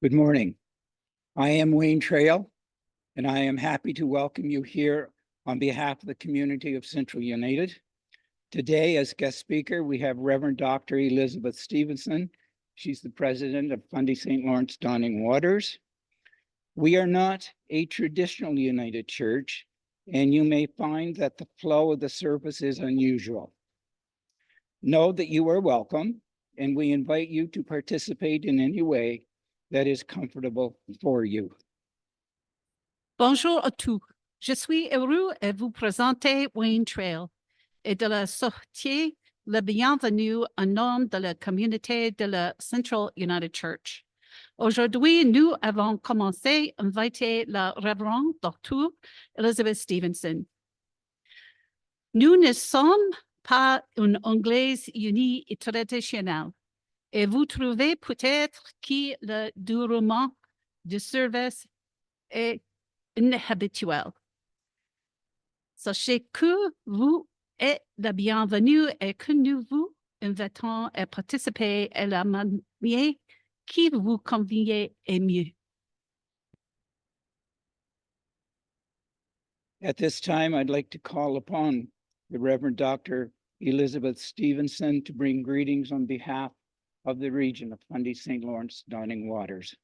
Good morning. I am Wayne Trail, and I am happy to welcome you here on behalf of the community of Central United. Today, as guest speaker, we have Reverend Dr. Elizabeth Stevenson. She's the president of Fundy St. Lawrence Donning Waters. We are not a traditional United Church, and you may find that the flow of the service is unusual. Know that you are welcome, and we invite you to participate in any way that is comfortable for you. Bonjour à tous. Je suis heureux de vous présenter Wayne Trail et de la sortie le bienvenue en nom de la communauté de la Central United Church. Aujourd'hui, nous avons commencé à inviter la révérende Dr. Elizabeth Stevenson. Nous ne sommes pas une Anglaise unie et traditionnelle, et vous trouvez peut-être que le déroulement du service est inhabituel. Sachez que vous êtes la bienvenue et que nous vous invitons à participer à la manière qui vous convient et mieux. At this time, I'd like to call upon the Reverend Dr. Elizabeth Stevenson to bring greetings on behalf of the region of Fundy St. Lawrence Donning Waters.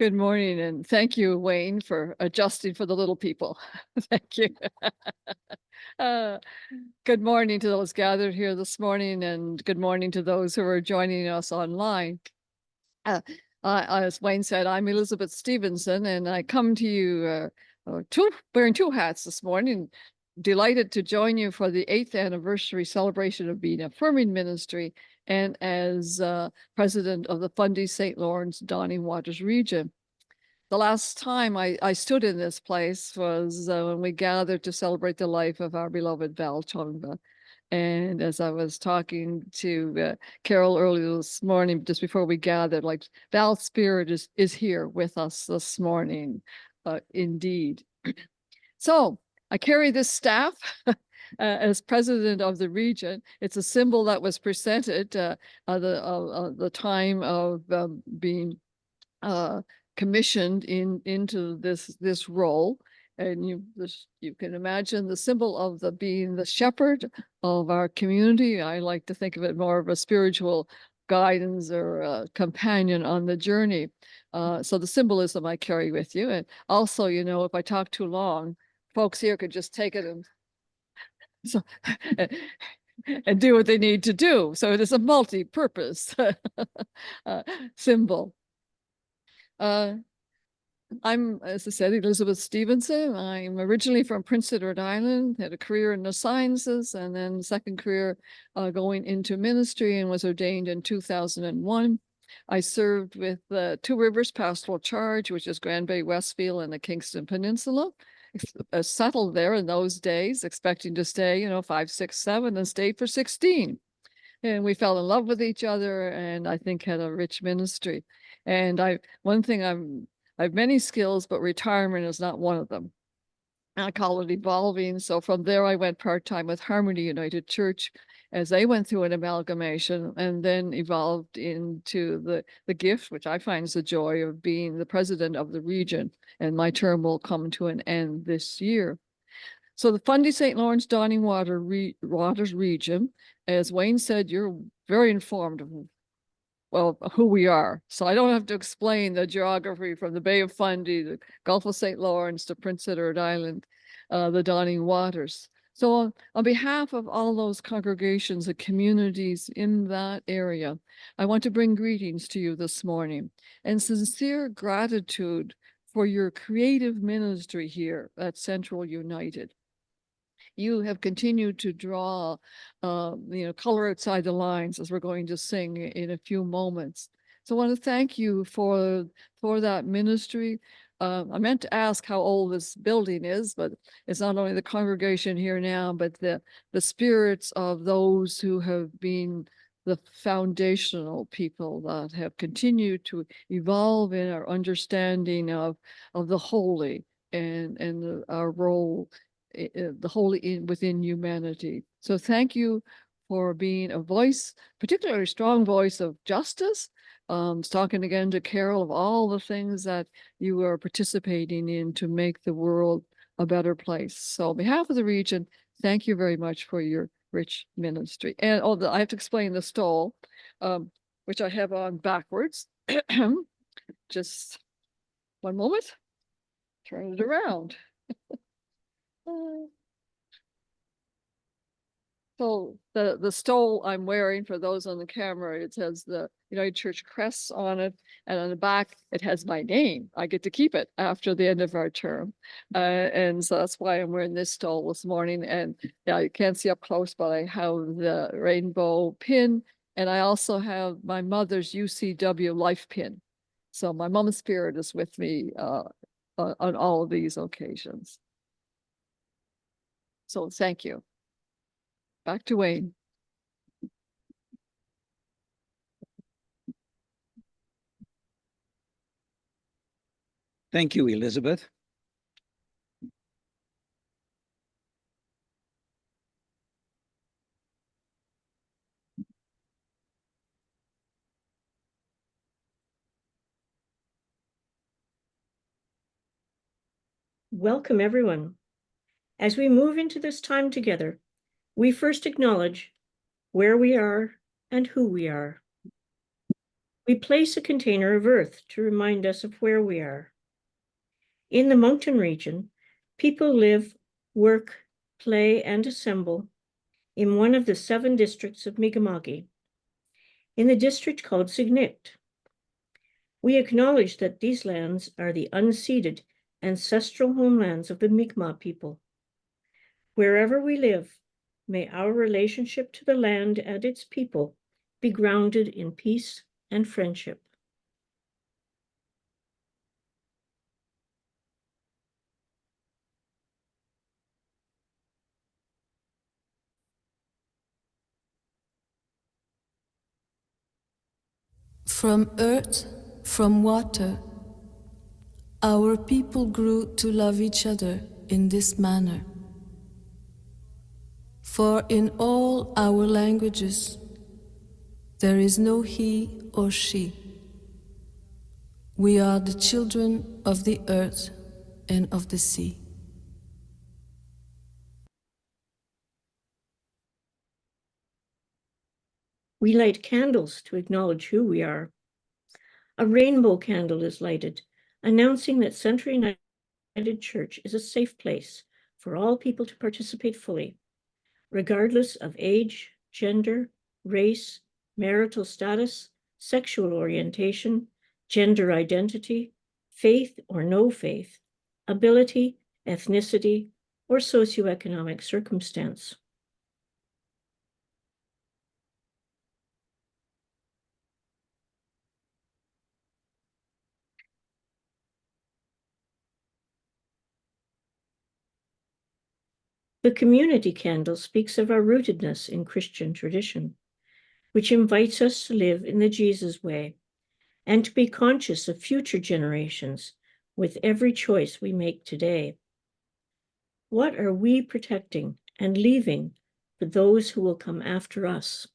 Good morning, and thank you, Wayne, for adjusting for the little people. Thank you. Good morning to those gathered here this morning, and good morning to those who are joining us online. As Wayne said, I'm Elizabeth Stevenson, and I come to you wearing two hats this morning. Delighted to join you for the 8th anniversary celebration of being Affirming Ministry and as president of the Fundy St. Lawrence Donning Waters region. The last time I stood in this place was when we gathered to celebrate the life of our beloved Val Chongba. And as I was talking to Carol earlier this morning, just before we gathered, like Val's spirit is here with us this morning, indeed. So I carry this staff as president of the region. It's a symbol that was presented at the time of being commissioned into this role. And you can imagine the symbol of being the shepherd of our community. I like to think of it more of a spiritual guidance or a companion on the journey. So the symbolism I carry with you. And also, you know, if I talk too long, folks here could just take it and do what they need to do. So it is a multi-purpose symbol. I'm, as I said, Elizabeth Stevenson. I'm originally from Prince Edward Island, had a career in the sciences, and then second career going into ministry, and was ordained in 2001. I served with Two Rivers Pastoral Charge, which is Grand Bay, Westfield, and the Kingston Peninsula. Settled there in those days, expecting to stay, 5, 6, 7, and stayed for 16. And we fell in love with each other, and I think had a rich ministry. And I have many skills, but retirement is not one of them. I call it evolving. So from there, I went part-time with Harmony United Church as they went through an amalgamation, and then evolved into the gift, which I find is the joy of being the president of the region. And my term will come to an end this year. So the Fundy St. Lawrence Donning Waters region, as Wayne said, you're very informed of who we are. So I don't have to explain the geography from the Bay of Fundy, the Gulf of St. Lawrence to Prince Edward Island, the Donning Waters. So on behalf of all those congregations and communities in that area, I want to bring greetings to you this morning and sincere gratitude for your creative ministry here at Central United. You have continued to draw, color outside the lines, as we're going to sing in a few moments. So I want to thank you for that ministry. I meant to ask how old this building is, but it's not only the congregation here now, but the spirits of those who have been the foundational people that have continued to evolve in our understanding of the holy and our role, the holy within humanity. So thank you for being a voice, particularly strong voice of justice. Talking again to Carol of all the things that you are participating in to make the world a better place. So on behalf of the region, thank you very much for your rich ministry. And I have to explain the stole, which I have on backwards. Just one moment. Turn it around. So the stole I'm wearing, for those on the camera, it says the United Church crest on it, and on the back it has my name. I get to keep it after the end of our term, and so that's why I'm wearing this stole this morning. And yeah, you can't see up close, but I have the rainbow pin, and I also have my mother's UCW life pin. So my mom's spirit is with me on all of these occasions. So thank you. Back to Wayne. Thank you, Elizabeth. Welcome, everyone. As we move into this time together, we first acknowledge where we are and who we are. We place a container of earth to remind us of where we are. In the Moncton region, people live, work, play, and assemble in one of the 7 districts of Mi'kma'ki, in the district called Signicht. We acknowledge that these lands are the unceded ancestral homelands of the Mi'kmaq people. Wherever we live, may our relationship to the land and its people be grounded in peace and friendship. From earth, from water, our people grew to love each other in this manner. For in all our languages, there is no he or she. We are the children of the earth and of the sea. We light candles to acknowledge who we are. A rainbow candle is lighted, announcing that Central United Church is a safe place for all people to participate fully, regardless of age, gender, race, marital status, sexual orientation, gender identity, faith or no faith, ability, ethnicity, or socioeconomic circumstance. The community candle speaks of our rootedness in Christian tradition, which invites us to live in the Jesus way and to be conscious of future generations with every choice we make today. What are we protecting and leaving for those who will come after us?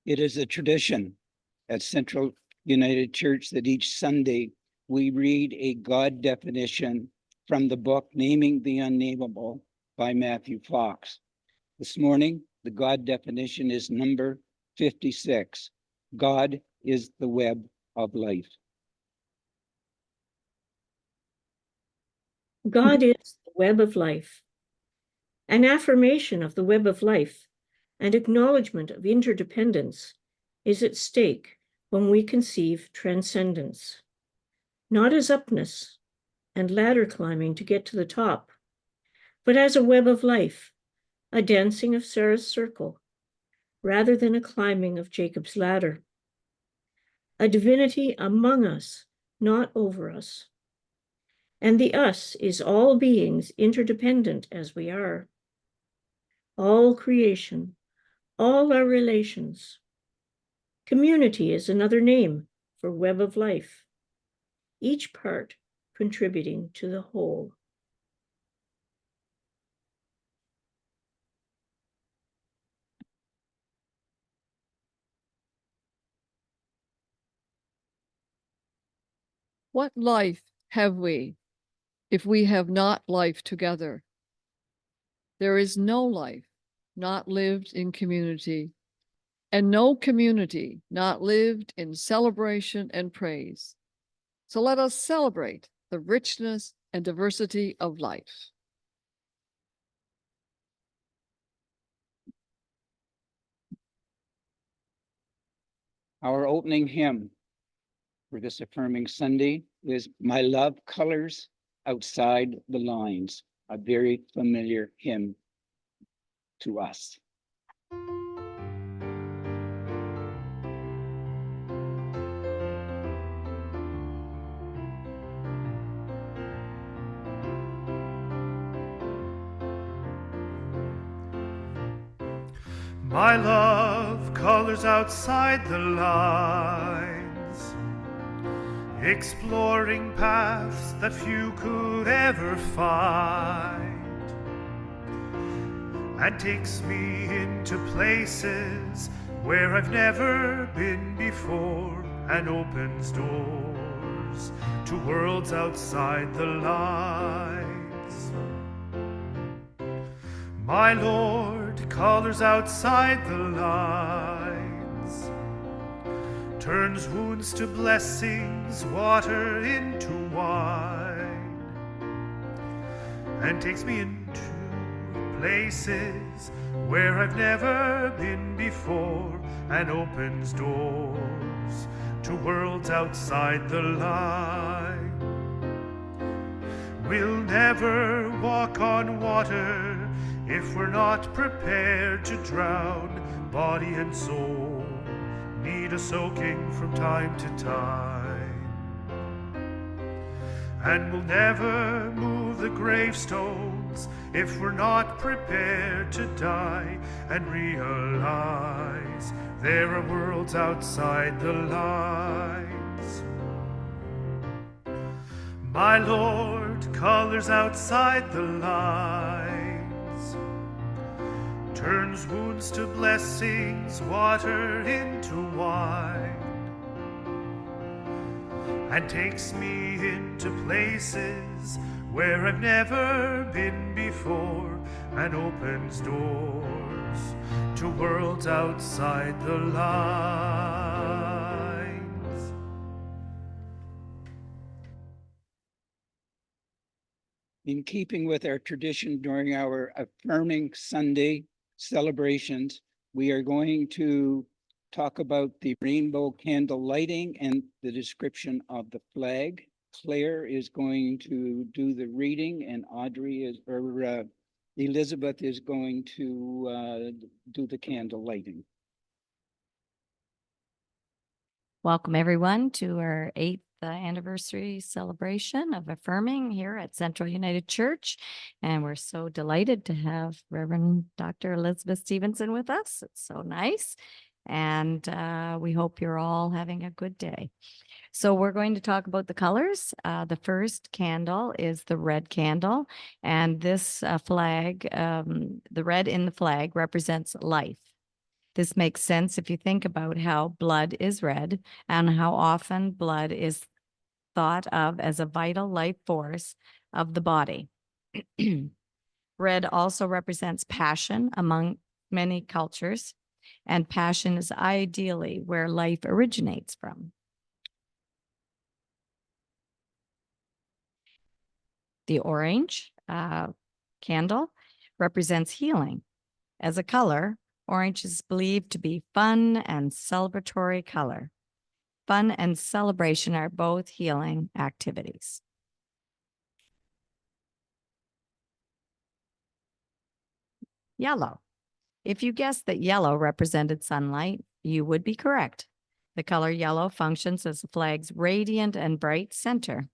It is a tradition at Central United Church that each Sunday we read a God definition from the book Naming the Unnamable by Matthew Fox. This morning, the God definition is number 56. God is the web of life. God is the web of life. An affirmation of the web of life and acknowledgement of interdependence is at stake when we conceive transcendence, not as upness and ladder climbing to get to the top, but as a web of life, a dancing of Sarah's circle, rather than a climbing of Jacob's ladder. A divinity among us, not over us. And the us is all beings interdependent as we are. All creation, all our relations. Community is another name for web of life, each part contributing to the whole. What life have we if we have not life together? There is no life not lived in community, and no community not lived in celebration and praise. So let us celebrate the richness and diversity of life. Our opening hymn for this affirming Sunday is "My Love Colors Outside the Lines," a very familiar hymn to us. My love colors outside the lines, exploring paths that few could ever find, and takes me into places where I've never been before, and opens doors to worlds outside the lines. My Lord colors outside the lines, turns wounds to blessings, water into wine, and takes me into places where I've never been before, and opens doors to worlds outside the line. We'll never walk on water if we're not prepared to drown. Body and soul need a soaking from time to time. And we'll never move the gravestones if we're not prepared to die and realize there are worlds outside the lines. My Lord colors outside the lines, turns wounds to blessings, water into wine, and takes me into places where I've never been before, and opens doors to worlds outside the lines. In keeping with our tradition during our Affirming Sunday celebrations, we are going to talk about the rainbow candle lighting and the description of the flag. Claire is going to do the reading, and Elizabeth is going to do the candle lighting. Welcome, everyone, to our 8th anniversary celebration of Affirming here at Central United Church. And we're so delighted to have Reverend Dr. Elizabeth Stevenson with us. It's so nice. And we hope you're all having a good day. So we're going to talk about the colors. The first candle is the red candle. And this flag, the red in the flag represents life. This makes sense if you think about how blood is red and how often blood is thought of as a vital life force of the body. Red also represents passion among many cultures, and passion is ideally where life originates from. The orange candle represents healing. As a color, orange is believed to be fun and celebratory color. Fun and celebration are both healing activities. yellow. If you guessed that yellow represented sunlight, you would be correct. The color yellow functions as the flag's radiant and bright center.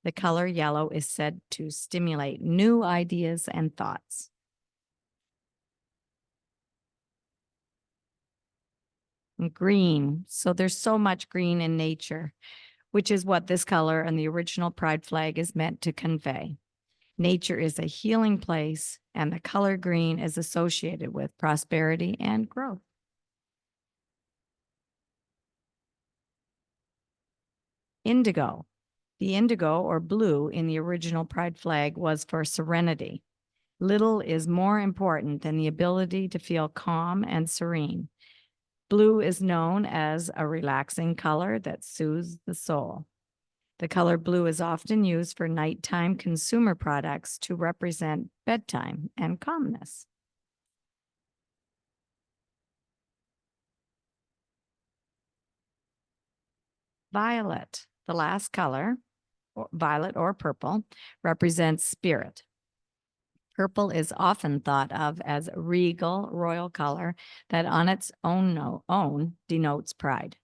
The color yellow is said to stimulate new ideas and thoughts. And green. So there's so much green in nature, which is what this color and the original pride flag is meant to convey. Nature is a healing place, and the color green is associated with prosperity and growth. Indigo. The indigo or blue in the original pride flag was for serenity. Little is more important than the ability to feel calm and serene. Blue is known as a relaxing color that soothes the soul. The color blue is often used for nighttime consumer products to represent bedtime and calmness. Violet, the last color, violet or purple, represents spirit. Purple is often thought of as a regal royal color that on its own denotes pride.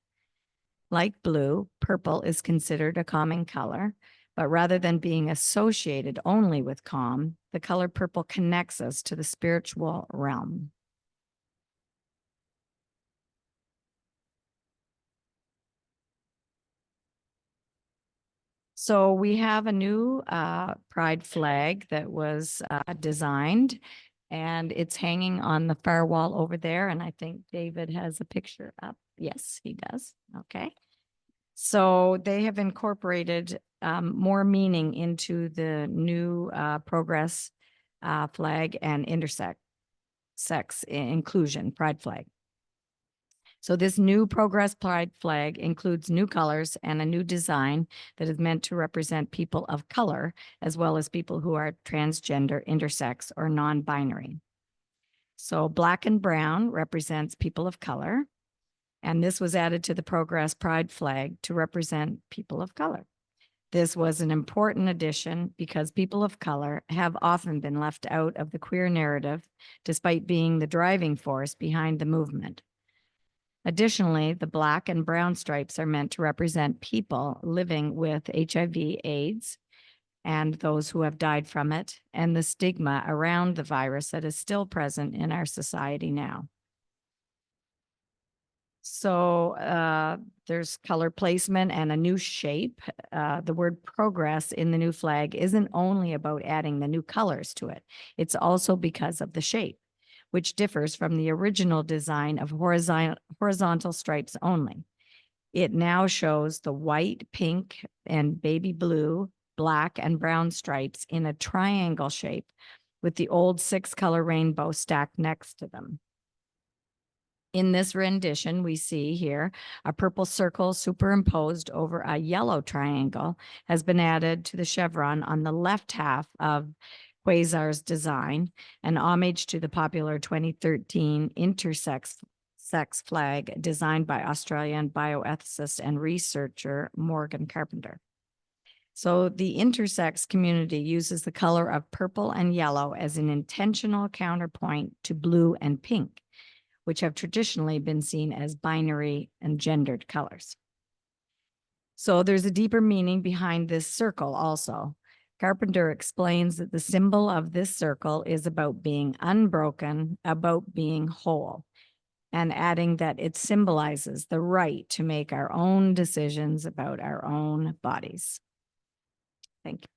Like blue, purple is considered a calming color, but rather than being associated only with calm, the color purple connects us to the spiritual realm. So we have a new pride flag that was designed, and it's hanging on the far wall over there. And I think David has a picture up. Yes, he does. Okay. So they have incorporated more meaning into the new progress flag and intersex inclusion pride flag. So this new progress pride flag includes new colors and a new design that is meant to represent people of color, as well as people who are transgender, intersex, or non-binary. So black and brown represents people of color. And this was added to the Progress Pride flag to represent people of color. This was an important addition because people of color have often been left out of the queer narrative, despite being the driving force behind the movement. Additionally, the black and brown stripes are meant to represent people living with HIV/AIDS and those who have died from it, and the stigma around the virus that is still present in our society now. So there's color placement and a new shape. The word progress in the new flag isn't only about adding the new colors to it. It's also because of the shape, which differs from the original design of horizontal stripes only. It now shows the white, pink, and baby blue, black, and brown stripes in a triangle shape with the old 6-color rainbow stacked next to them. In this rendition, we see here a purple circle superimposed over a yellow triangle has been added to the chevron on the left half of Quasar's design, an homage to the popular 2013 intersex flag designed by Australian bioethicist and researcher Morgan Carpenter. So the intersex community uses the color of purple and yellow as an intentional counterpoint to blue and pink, which have traditionally been seen as binary and gendered colors. So there's a deeper meaning behind this circle also. Carpenter explains that the symbol of this circle is about being unbroken, about being whole, and adding that it symbolizes the right to make our own decisions about our own bodies. Thank you.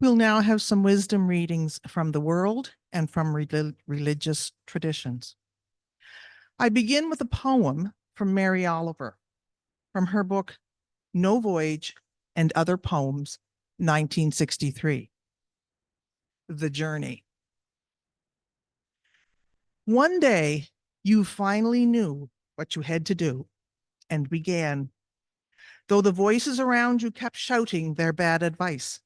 We'll now have some wisdom readings from the world and from religious traditions. I begin with a poem from Mary Oliver from her book, No Voyage and Other Poems, 1963. The Journey. One day, you finally knew what you had to do and began, though the voices around you kept shouting their bad advice.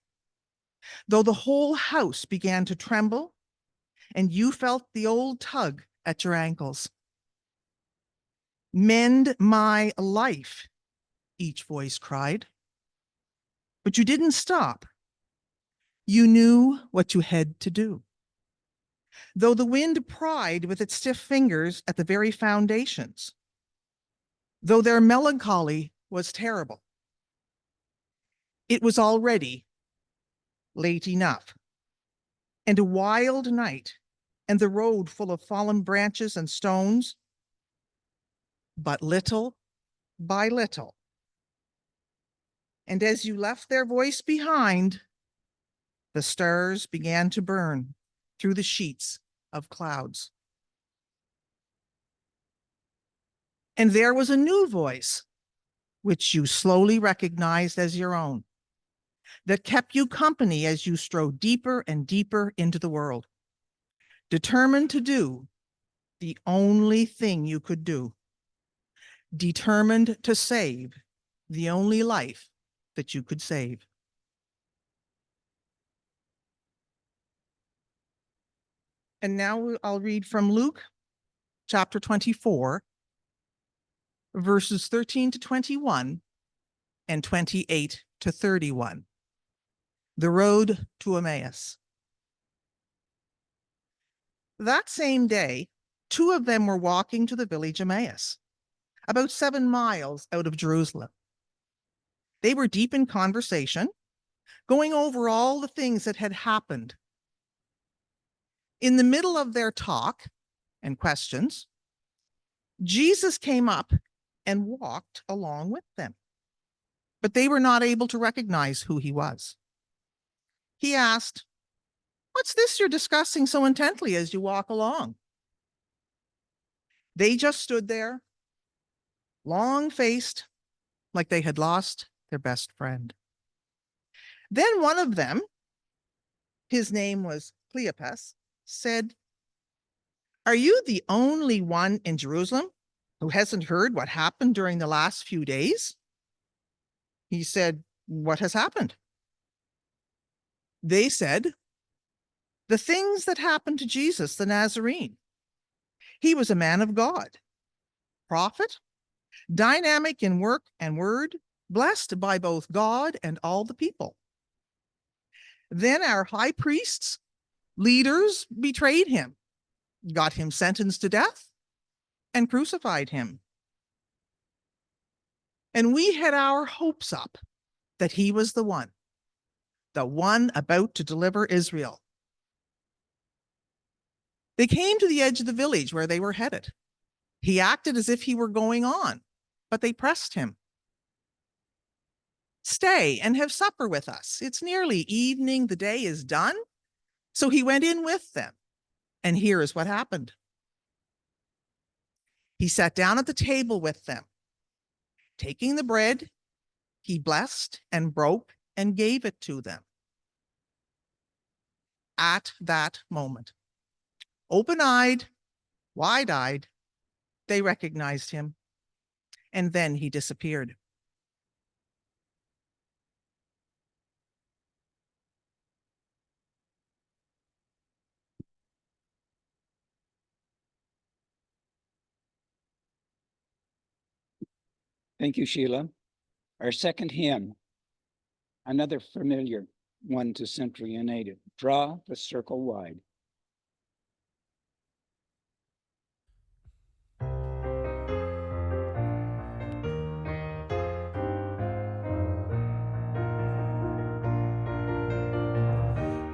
Though the whole house began to tremble and you felt the old tug at your ankles. Mend my life, each voice cried. But you didn't stop. You knew what you had to do. Though the wind pried with its stiff fingers at the very foundations, though their melancholy was terrible, it was already late enough, and a wild night, and the road full of fallen branches and stones. But little by little, and as you left their voice behind, the stars began to burn through the sheets of clouds. And there was a new voice, which you slowly recognized as your own, that kept you company as you strode deeper and deeper into the world, determined to do the only thing you could do, determined to save the only life that you could save. And now I'll read from Luke chapter 24, verses 13 to 21 and 28 to 31. The road to Emmaus. That same day, 2 of them were walking to the village Emmaus, about 7 miles out of Jerusalem. They were deep in conversation, going over all the things that had happened. In the middle of their talk and questions, Jesus came up and walked along with them, but they were not able to recognize who he was. He asked, "What's this you're discussing so intently as you walk along?" They just stood there, long-faced, like they had lost their best friend. Then one of them, his name was Cleopas, said, "Are you the only one in Jerusalem who hasn't heard what happened during the last few days?" He said, "What has happened?" They said, "The things that happened to Jesus the Nazarene. He was a man of God, prophet, dynamic in work and word, blessed by both God and all the people. Then our high priests, leaders betrayed him, got him sentenced to death, and crucified him. And we had our hopes up that he was the one about to deliver Israel." They came to the edge of the village where they were headed. He acted as if he were going on, but they pressed him. "Stay and have supper with us. It's nearly evening, the day is done." So he went in with them, and here is what happened. He sat down at the table with them. Taking the bread, he blessed and broke and gave it to them. At that moment, open-eyed, wide-eyed, they recognized him, and then he disappeared. Thank you, Sheila. Our second hymn, another familiar one to Central United, "Draw the Circle Wide."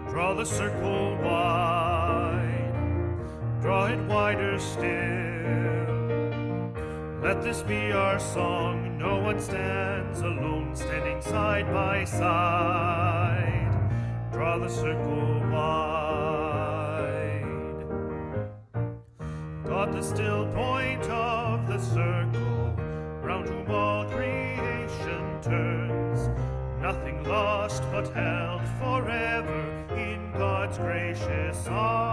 Draw the circle wide, draw it wider still. Let this be our song, no one stands alone, standing side by side. Draw the circle wide. God, the still point of the circle, round whom all creation turns. Nothing lost but held forever in God's gracious arms.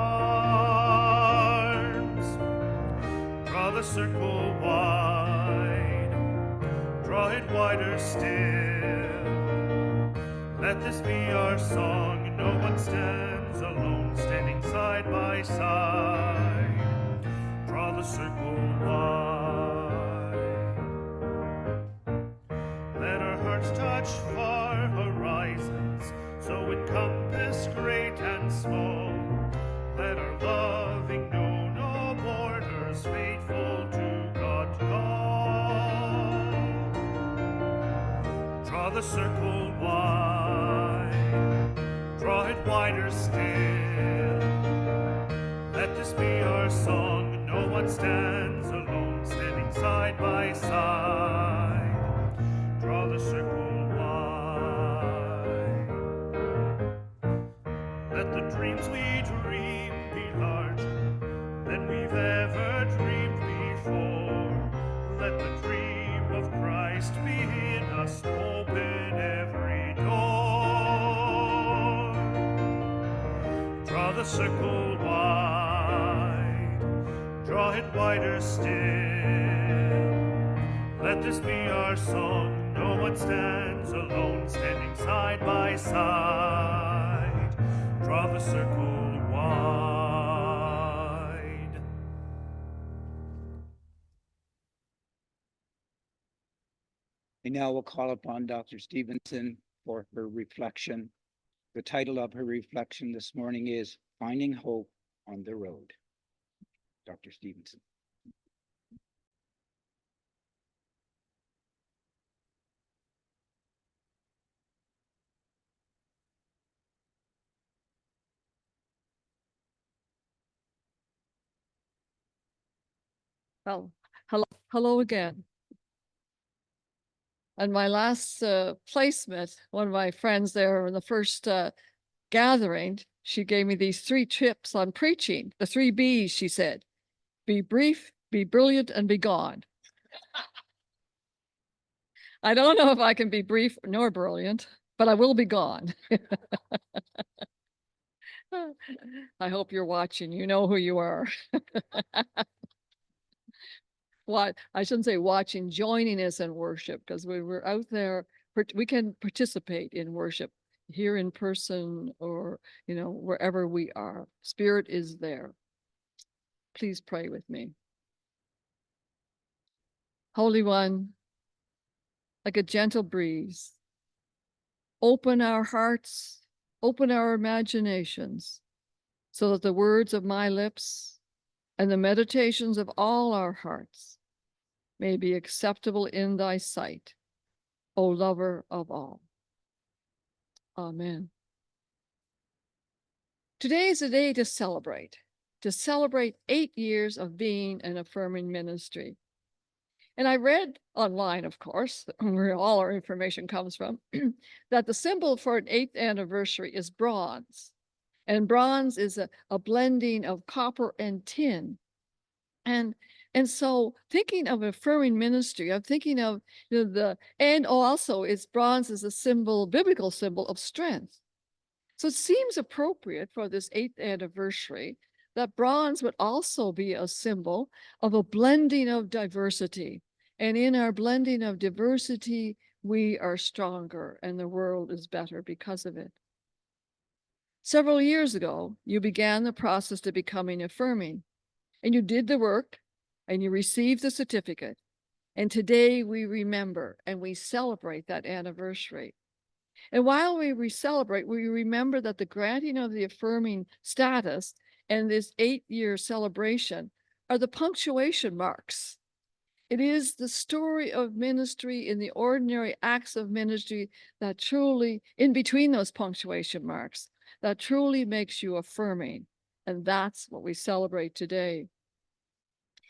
Draw the circle wide, draw it wider still. Let this be our song, No one stands alone, standing side by side. Draw the circle wide. Let our hearts touch far horizons, so encompass great and small. Let our loving know no borders, faithful to God's call. Draw the circle wide, draw it wider still. Let this be our song, no one stands alone, standing side by side. Draw the circle wide. Let the dreams we dream be larger than we've ever dreamed before. Let the dream of Christ be in us, open every door. Draw the circle wide, draw it wider still. Let this be our song, no one stands alone, standing side by side. Draw the circle wide. I now will call upon Dr. Stevenson for her reflection. The title of her reflection this morning is Finding Hope on the Road. Dr. Stevenson. Well, hello again. And my last placement, one of my friends there in the first gathering, she gave me these 3 tips on preaching. The 3 B's, she said. Be brief, be brilliant, and be gone. I don't know if I can be brief nor brilliant, but I will be gone. I hope you're watching. You know who you are. What I shouldn't say watching, joining us in worship, because we were out there, we can participate in worship here in person or, wherever we are. Spirit is there. Please pray with me. Holy One, like a gentle breeze, open our hearts, open our imaginations, so that the words of my lips and the meditations of all our hearts may be acceptable in thy sight, O lover of all. Amen. Today is a day to celebrate 8 years of being an affirming ministry. And I read online, of course, where all our information comes from, that the symbol for an 8th anniversary is bronze. And bronze is a blending of copper and tin. And so thinking of affirming ministry, I'm thinking of and also it's bronze is a symbol, biblical symbol of strength. So it seems appropriate for this 8th anniversary that bronze would also be a symbol of a blending of diversity. And in our blending of diversity, we are stronger and the world is better because of it. Several years ago, you began the process to becoming affirming, and you did the work and you received the certificate. And today we remember and we celebrate that anniversary. And while we celebrate, we remember that the granting of the affirming status and this 8-year celebration are the punctuation marks. It is the story of ministry in the ordinary acts of ministry that truly, in between those punctuation marks, that truly makes you affirming. And that's what we celebrate today.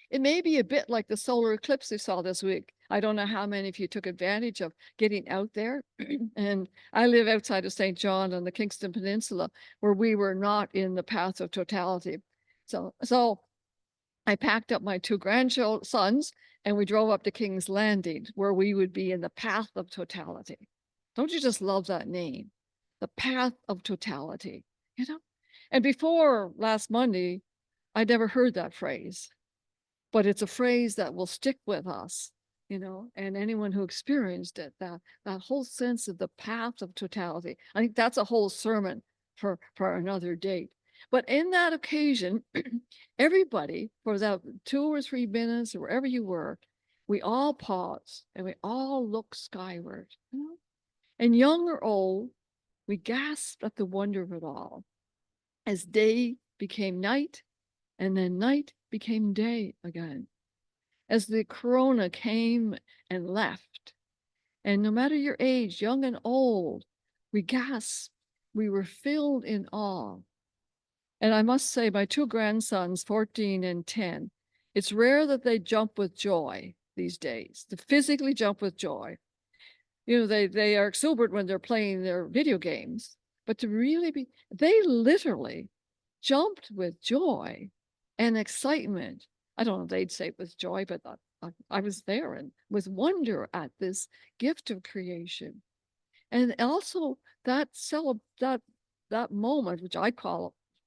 It may be a bit like the solar eclipse we saw this week. I don't know how many of you took advantage of getting out there. And I live outside of St. John on the Kingston Peninsula, where we were not in the path of totality. So I packed up my 2 grandsons and we drove up to King's Landing, where we would be in the path of totality. Don't you just love that name? The path of totality, And before last Monday, I'd never heard that phrase. But it's a phrase that will stick with us, and anyone who experienced it, that whole sense of the path of totality. I think that's a whole sermon for another date. But in that occasion, everybody, for that 2 or 3 minutes or wherever you were, we all paused and we all looked skyward. You know? And young or old, we gasped at the wonder of it all as day became night and then night became day again. As the corona came and left, and no matter your age, young and old, we gasped, we were filled in awe. And I must say, my 2 grandsons, 14 and 10, it's rare that they jump with joy these days, to physically jump with joy. You know, they are exuberant when they're playing their video games, but to really be, they literally jumped with joy and excitement. I don't know if they'd say with joy, but I was there and with wonder at this gift of creation. And also that that moment, which I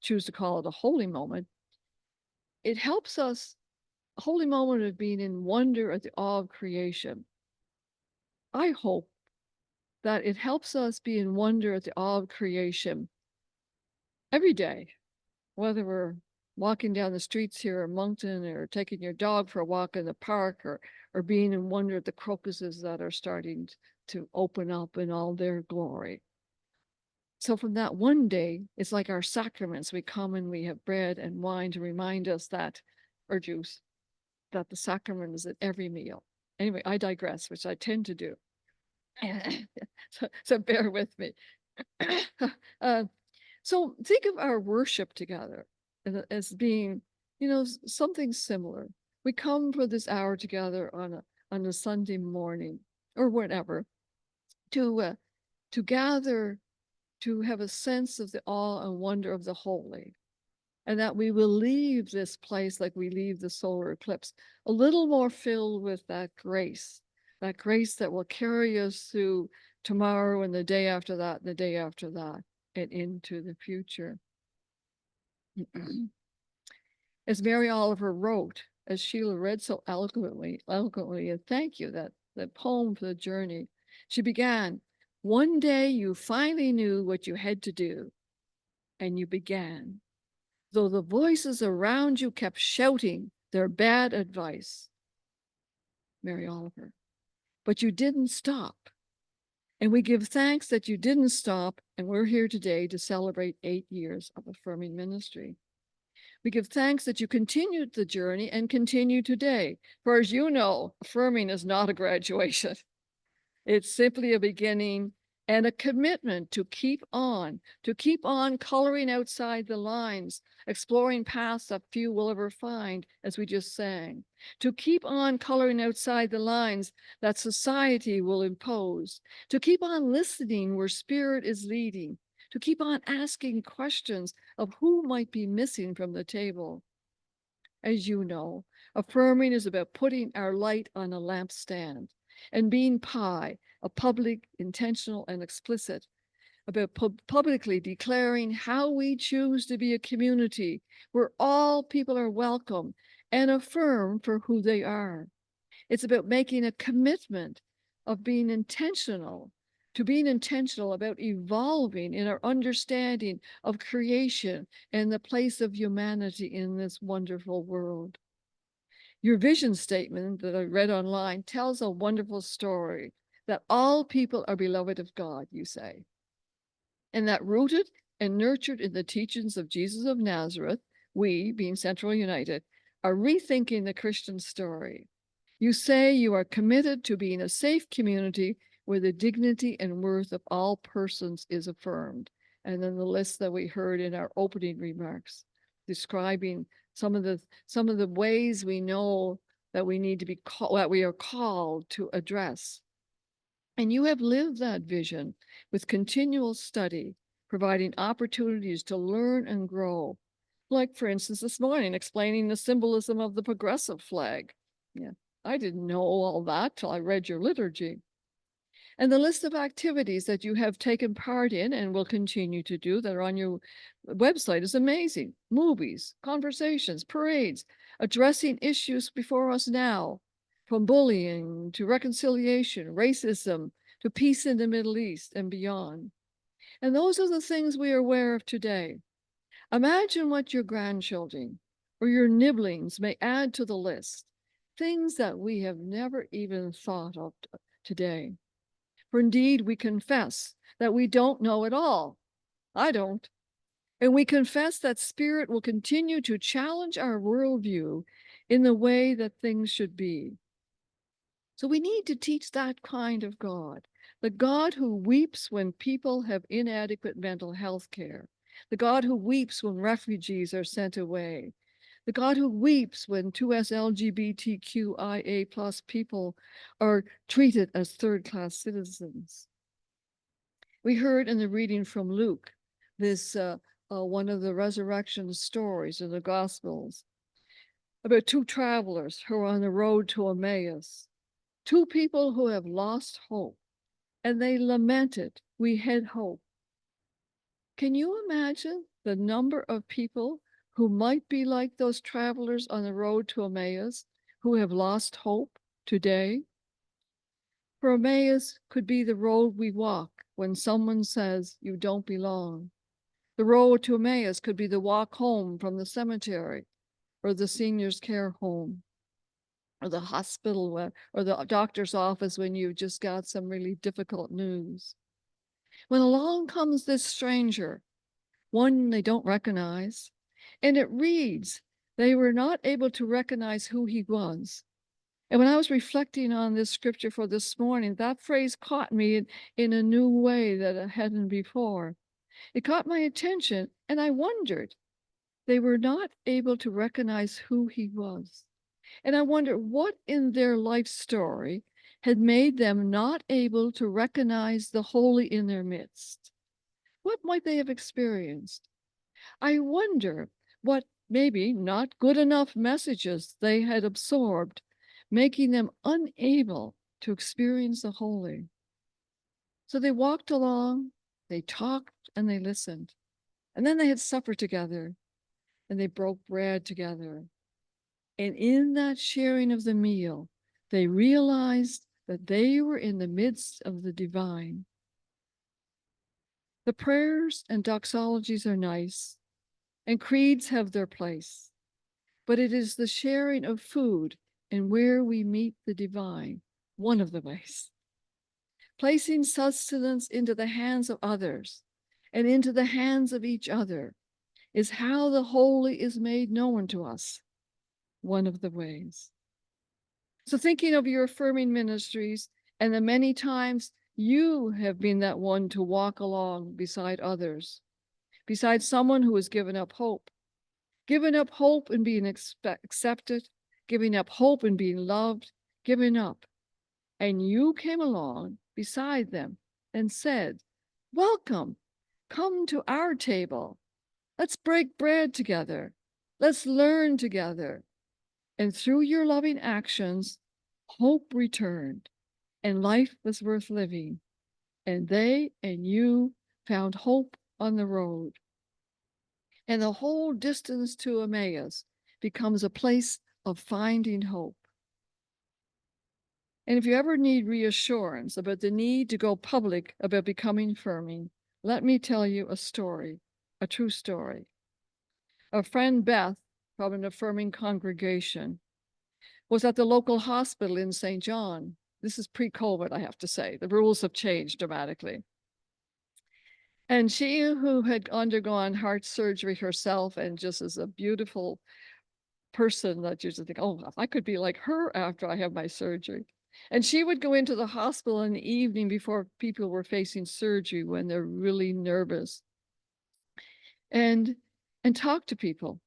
choose to call it a holy moment, it helps us, a holy moment of being in wonder at the awe of creation. I hope that it helps us be in wonder at the awe of creation every day, whether we're walking down the streets here in Moncton or taking your dog for a walk in the park or being in wonder at the crocuses that are starting to open up in all their glory. So from that one day, it's like our sacraments. We come and we have bread and wine to remind us that, or juice, that the sacrament is at every meal. Anyway, I digress, which I tend to do. So bear with me. So think of our worship together as being, you know, something similar. We come for this hour together on a Sunday morning or whatever to gather, to have a sense of the awe and wonder of the holy, and that we will leave this place like we leave the solar eclipse, a little more filled with that grace that will carry us through tomorrow and the day after that, and the day after that, and into the future. As Mary Oliver wrote, as Sheila read so eloquently, and thank you, that poem for the journey, she began, "One day you finally knew what you had to do, and you began, though the voices around you kept shouting their bad advice." Mary Oliver. But you didn't stop. And we give thanks that you didn't stop, and we're here today to celebrate 8 years of affirming ministry. We give thanks that you continued the journey and continue today. For as you know, affirming is not a graduation. It's simply a beginning and a commitment to keep on coloring outside the lines, exploring paths that few will ever find, as we just sang, to keep on coloring outside the lines that society will impose, to keep on listening where spirit is leading, to keep on asking questions of who might be missing from the table. As you know, affirming is about putting our light on a lampstand and being pi, a public, intentional, and explicit, about publicly declaring how we choose to be a community where all people are welcome and affirmed for who they are. It's about making a commitment of being intentional about evolving in our understanding of creation and the place of humanity in this wonderful world. Your vision statement that I read online tells a wonderful story that all people are beloved of God, you say, and that rooted and nurtured in the teachings of Jesus of Nazareth, we, being Central United, are rethinking the Christian story. You say you are committed to being a safe community where the dignity and worth of all persons is affirmed. And then the list that we heard in our opening remarks, describing some of the ways we know that we need to be that we are called to address. And you have lived that vision with continual study, providing opportunities to learn and grow. Like, for instance, this morning, explaining the symbolism of the progressive flag. Yeah, I didn't know all that till I read your liturgy. And the list of activities that you have taken part in and will continue to do that are on your website is amazing. Movies, conversations, parades, addressing issues before us now, from bullying to reconciliation, racism, to peace in the Middle East and beyond. And those are the things we are aware of today. Imagine what your grandchildren or your nibblings may add to the list, things that we have never even thought of today. For indeed, we confess that we don't know it all. I don't. And we confess that Spirit will continue to challenge our worldview in the way that things should be. So we need to teach that kind of God, the God who weeps when people have inadequate mental health care, the God who weeps when refugees are sent away, the God who weeps when 2S LGBTQIA plus people are treated as third-class citizens. We heard in the reading from Luke, this one of the resurrection stories in the Gospels, about two travelers who are on the road to Emmaus, two people who have lost hope, and they lamented, "We had hope." Can you imagine the number of people who might be like those travelers on the road to Emmaus who have lost hope today? For Emmaus could be the road we walk when someone says you don't belong. The road to Emmaus could be the walk home from the cemetery or the seniors' care home or the hospital or the doctor's office when you've just got some really difficult news. When along comes this stranger, one they don't recognize, and it reads, they were not able to recognize who he was. And when I was reflecting on this scripture for this morning, that phrase caught me in a new way that it hadn't before. It caught my attention, and I wondered, they were not able to recognize who he was. And I wonder what in their life story had made them not able to recognize the holy in their midst. What might they have experienced? I wonder what maybe not good enough messages they had absorbed, making them unable to experience the holy. So they walked along, they talked, and they listened. And then they had supper together, and they broke bread together. And in that sharing of the meal, they realized that they were in the midst of the divine. The prayers and doxologies are nice, and creeds have their place, but it is the sharing of food and where we meet the divine, one of the ways. Placing sustenance into the hands of others and into the hands of each other is how the holy is made known to us, one of the ways. So thinking of your affirming ministries and the many times you have been that one to walk along beside others, beside someone who has given up hope in being accepted, giving up hope in being loved, giving up. And you came along beside them and said, welcome, come to our table. Let's break bread together. Let's learn together. And through your loving actions, hope returned and life was worth living. And they and you found hope on the road. And the whole distance to Emmaus becomes a place of finding hope. And if you ever need reassurance about the need to go public about becoming affirming, let me tell you a story, a true story. A friend, Beth, from an affirming congregation, was at the local hospital in St. John. This is pre-COVID, I have to say. The rules have changed dramatically. And she, who had undergone heart surgery herself and just is a beautiful person that you just think, oh, I could be like her after I have my surgery. And she would go into the hospital in the evening before people were facing surgery when they're really nervous and talk to people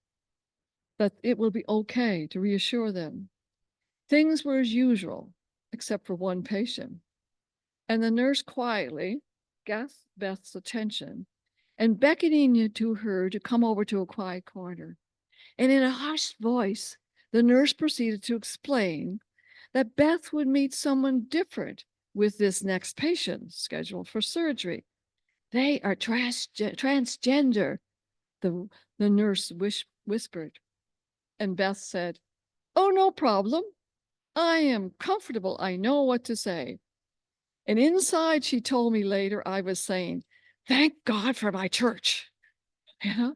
that it will be okay, to reassure them. Things were as usual, except for one patient. And the nurse quietly got Beth's attention and beckoning to her to come over to a quiet corner. And in a hushed voice, the nurse proceeded to explain that Beth would meet someone different with this next patient scheduled for surgery. They are transgender, the nurse whispered. And Beth said, oh, no problem. I am comfortable. I know what to say. And inside, she told me later, I was saying, Thank God for my church. You know?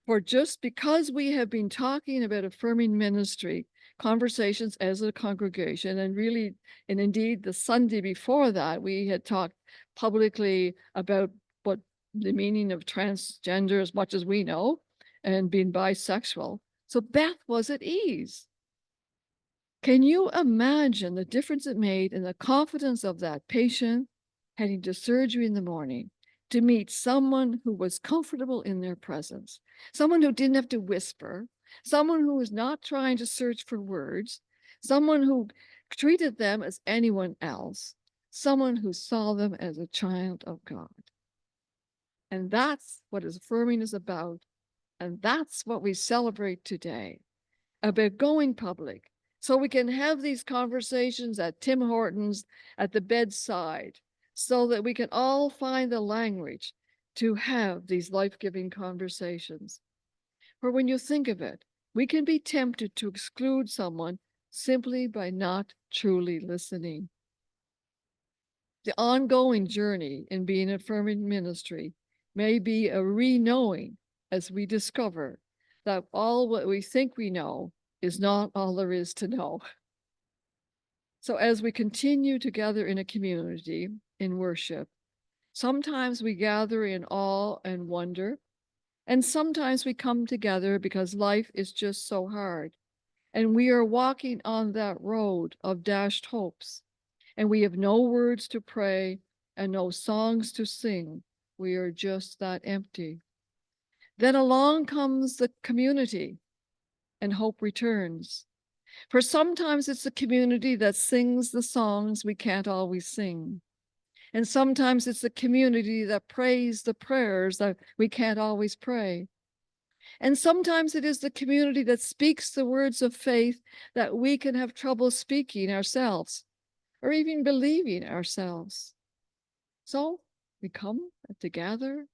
For just because we have been talking about affirming ministry, conversations as a congregation, and really, and indeed the Sunday before that, we had talked publicly about what the meaning of transgender as much as we know, and being bisexual. So Beth was at ease. Can you imagine the difference it made in the confidence of that patient heading to surgery in the morning to meet someone who was comfortable in their presence, someone who didn't have to whisper, someone who was not trying to search for words, someone who treated them as anyone else, someone who saw them as a child of God. And that's what affirming is about. And that's what we celebrate today, about going public, so we can have these conversations at Tim Hortons at the bedside, so that we can all find the language to have these life-giving conversations. For when you think of it, we can be tempted to exclude someone simply by not truly listening. The ongoing journey in being affirming ministry may be a re-knowing as we discover that all what we think we know is not all there is to know. So as we continue to gather in a community in worship, sometimes we gather in awe and wonder, and sometimes we come together because life is just so hard, and we are walking on that road of dashed hopes, and we have no words to pray and no songs to sing. We are just that empty. Then along comes the community, and hope returns. For sometimes it's the community that sings the songs we can't always sing. And sometimes it's the community that prays the prayers that we can't always pray. And sometimes it is the community that speaks the words of faith that we can have trouble speaking ourselves or even believing ourselves. So we come together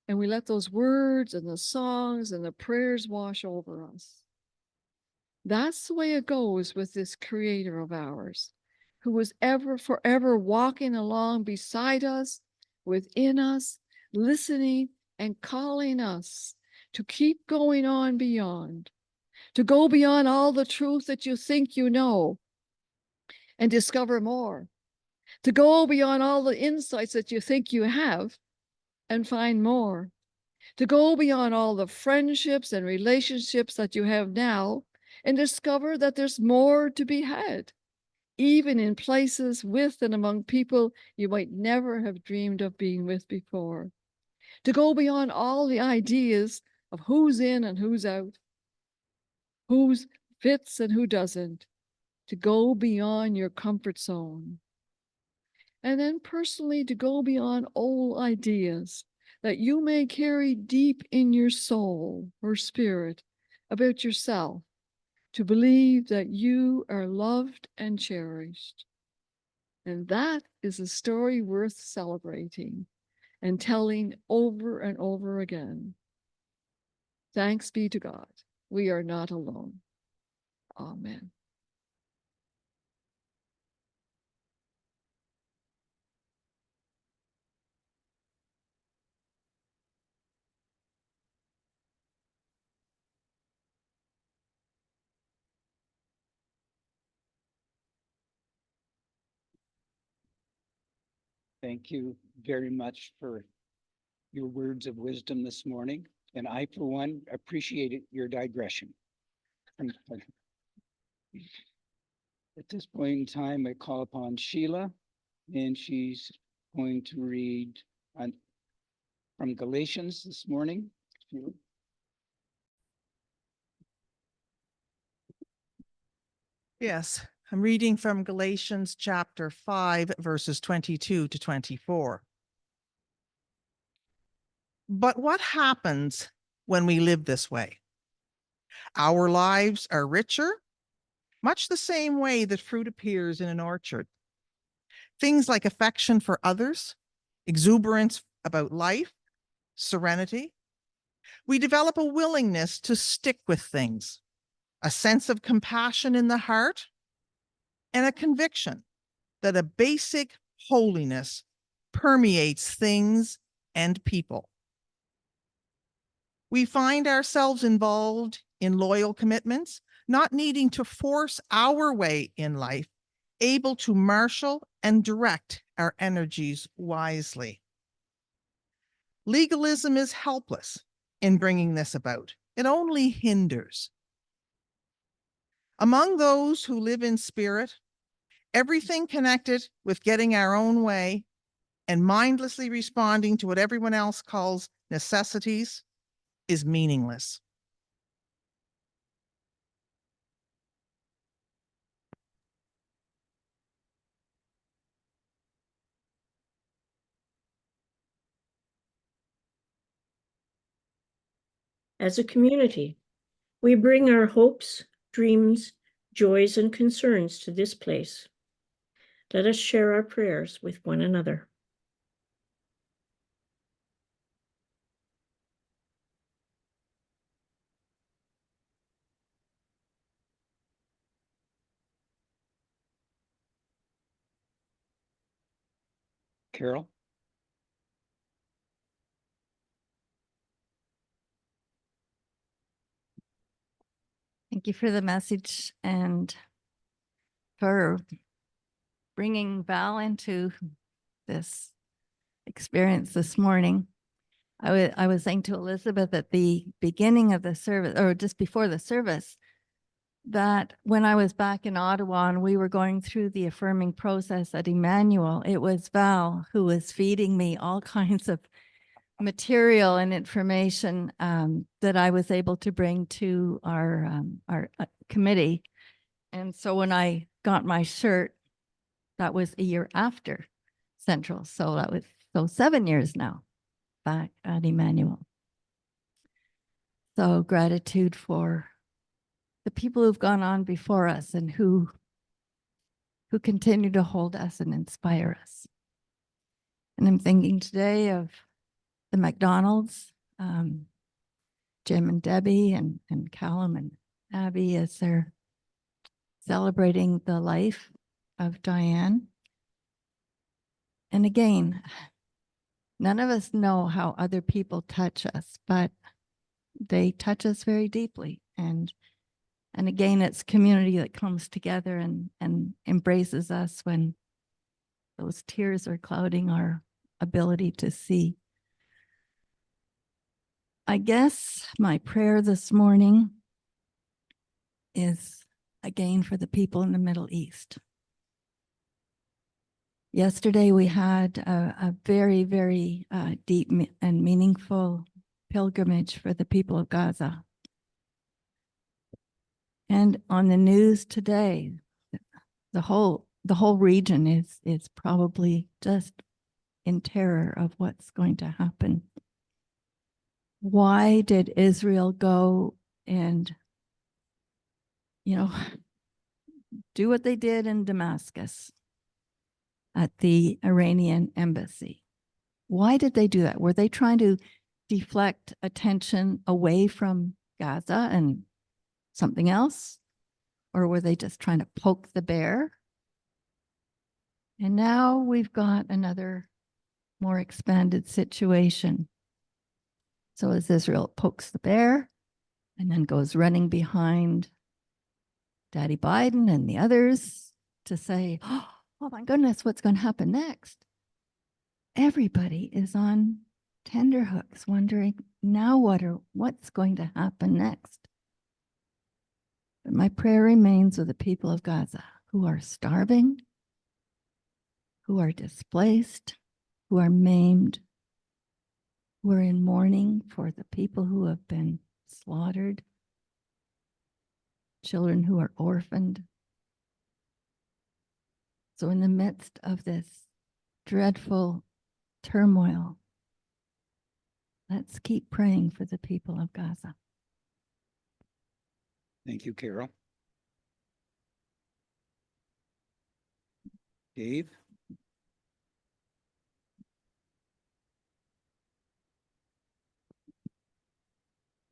and we let those words and the songs and the prayers wash over us. That's the way it goes with this creator of ours, who was forever walking along beside us, within us, listening and calling us to keep going on beyond, to go beyond all the truth that you think you know and discover more, to go beyond all the insights that you think you have and find more, to go beyond all the friendships and relationships that you have now and discover that there's more to be had, even in places with and among people you might never have dreamed of being with before, to go beyond all the ideas of who's in and who's out, who fits and who doesn't, to go beyond your comfort zone. And then personally, to go beyond old ideas that you may carry deep in your soul or spirit about yourself, to believe that you are loved and cherished. And that is a story worth celebrating and telling over and over again. Thanks be to God, we are not alone. Amen. Thank you very much for your words of wisdom this morning. And I, for one, appreciated your digression. At this point in time, I call upon Sheila, and she's going to read from Galatians this morning. Sheila. Yes, I'm reading from Galatians chapter 5, verses 22 to 24. But what happens when we live this way? Our lives are richer, much the same way that fruit appears in an orchard. Things like affection for others, exuberance about life, serenity. We develop a willingness to stick with things, a sense of compassion in the heart, and a conviction that a basic holiness permeates things and people. We find ourselves involved in loyal commitments, not needing to force our way in life, able to marshal and direct our energies wisely. Legalism is helpless in bringing this about. It only hinders. Among those who live in spirit, everything connected with getting our own way and mindlessly responding to what everyone else calls necessities is meaningless. As a community, we bring our hopes, dreams, joys, and concerns to this place. Let us share our prayers with one another. Carol? Thank you for the message and for bringing Val into this experience this morning. I was saying to Elizabeth at the beginning of the service, or just before the service, that when I was back in Ottawa and we were going through the affirming process at Emmanuel, it was Val who was feeding me all kinds of material and information that I was able to bring to our committee. And so when I got my shirt, that was a year after Central. So that was 7 years now back at Emmanuel. So gratitude for the people who've gone on before us and who continue to hold us and inspire us. And I'm thinking today of the McDonald's, Jim and Debbie and Callum and Abby as they're celebrating the life of Diane. And again, none of us know how other people touch us, but they touch us very deeply. And again, it's community that comes together and embraces us when those tears are clouding our ability to see. I guess my prayer this morning is again for the people in the Middle East. Yesterday, we had a very, very deep and meaningful pilgrimage for the people of Gaza. And on the news today, the whole region is probably just in terror of what's going to happen. Why did Israel go and, do what they did in Damascus at the Iranian embassy? Why did they do that? Were they trying to deflect attention away from Gaza and something else? Or were they just trying to poke the bear? And now we've got another more expanded situation. So as Israel pokes the bear and then goes running behind Daddy Biden and the others to say, oh my goodness, what's going to happen next? Everybody is on tenterhooks wondering now what's going to happen next? But my prayer remains with the people of Gaza who are starving, who are displaced, who are maimed, who are in mourning for the people who have been slaughtered, children who are orphaned. So in the midst of this dreadful turmoil, let's keep praying for the people of Gaza. Thank you, Carol. Dave?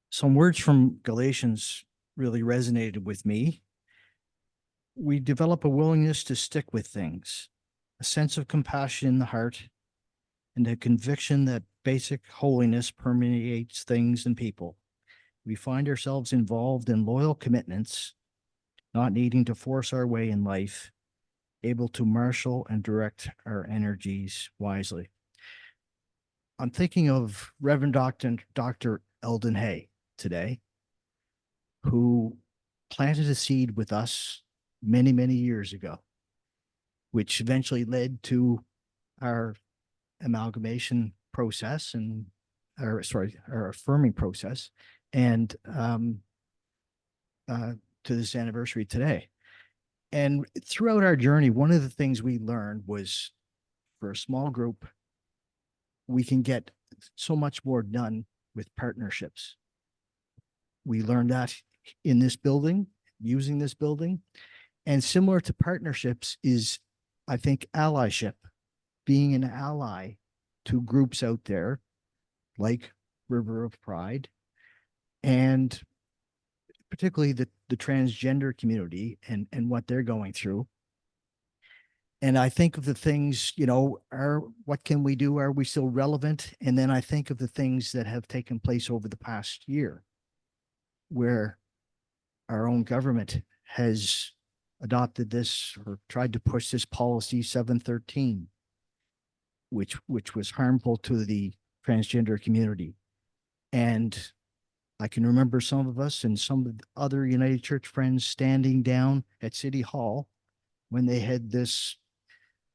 Some words from Galatians really resonated with me. We develop a willingness to stick with things, a sense of compassion in the heart, and the conviction that basic holiness permeates things and people. We find ourselves involved in loyal commitments, not needing to force our way in life, able to marshal and direct our energies wisely. I'm thinking of Reverend Dr. Eldon Hay today, who planted a seed with us many, many years ago, which eventually led to our amalgamation process and our affirming process, and to this anniversary today. And throughout our journey, one of the things we learned was, for a small group, we can get so much more done with partnerships. We learned that in this building, using this building. And similar to partnerships is, I think, allyship, being an ally to groups out there like River of Pride, and particularly the transgender community and what they're going through. And I think of the things, what can we do? Are we still relevant? And then I think of the things that have taken place over the past year, where our own government has adopted this or tried to push this policy 713, which was harmful to the transgender community. And I can remember some of us and some of the other United Church friends standing down at City Hall when they had this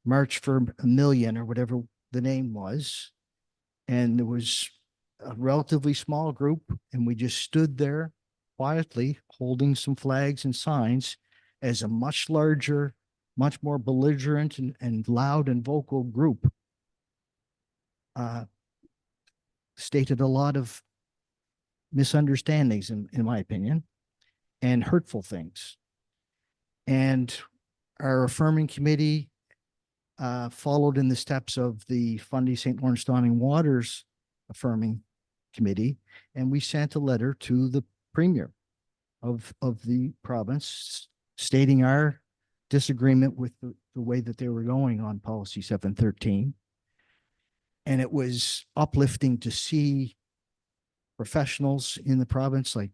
March for a Million, or whatever the name was. And there was a relatively small group, and we just stood there quietly holding some flags and signs, as a much larger, much more belligerent and loud and vocal group stated a lot of misunderstandings, in my opinion, and hurtful things. And our affirming committee followed in the steps of the Fundy St. Lawrence Dawning Waters affirming committee, and we sent a letter to the premier of the province stating our disagreement with the way that they were going on policy 713. And it was uplifting to see professionals in the province, like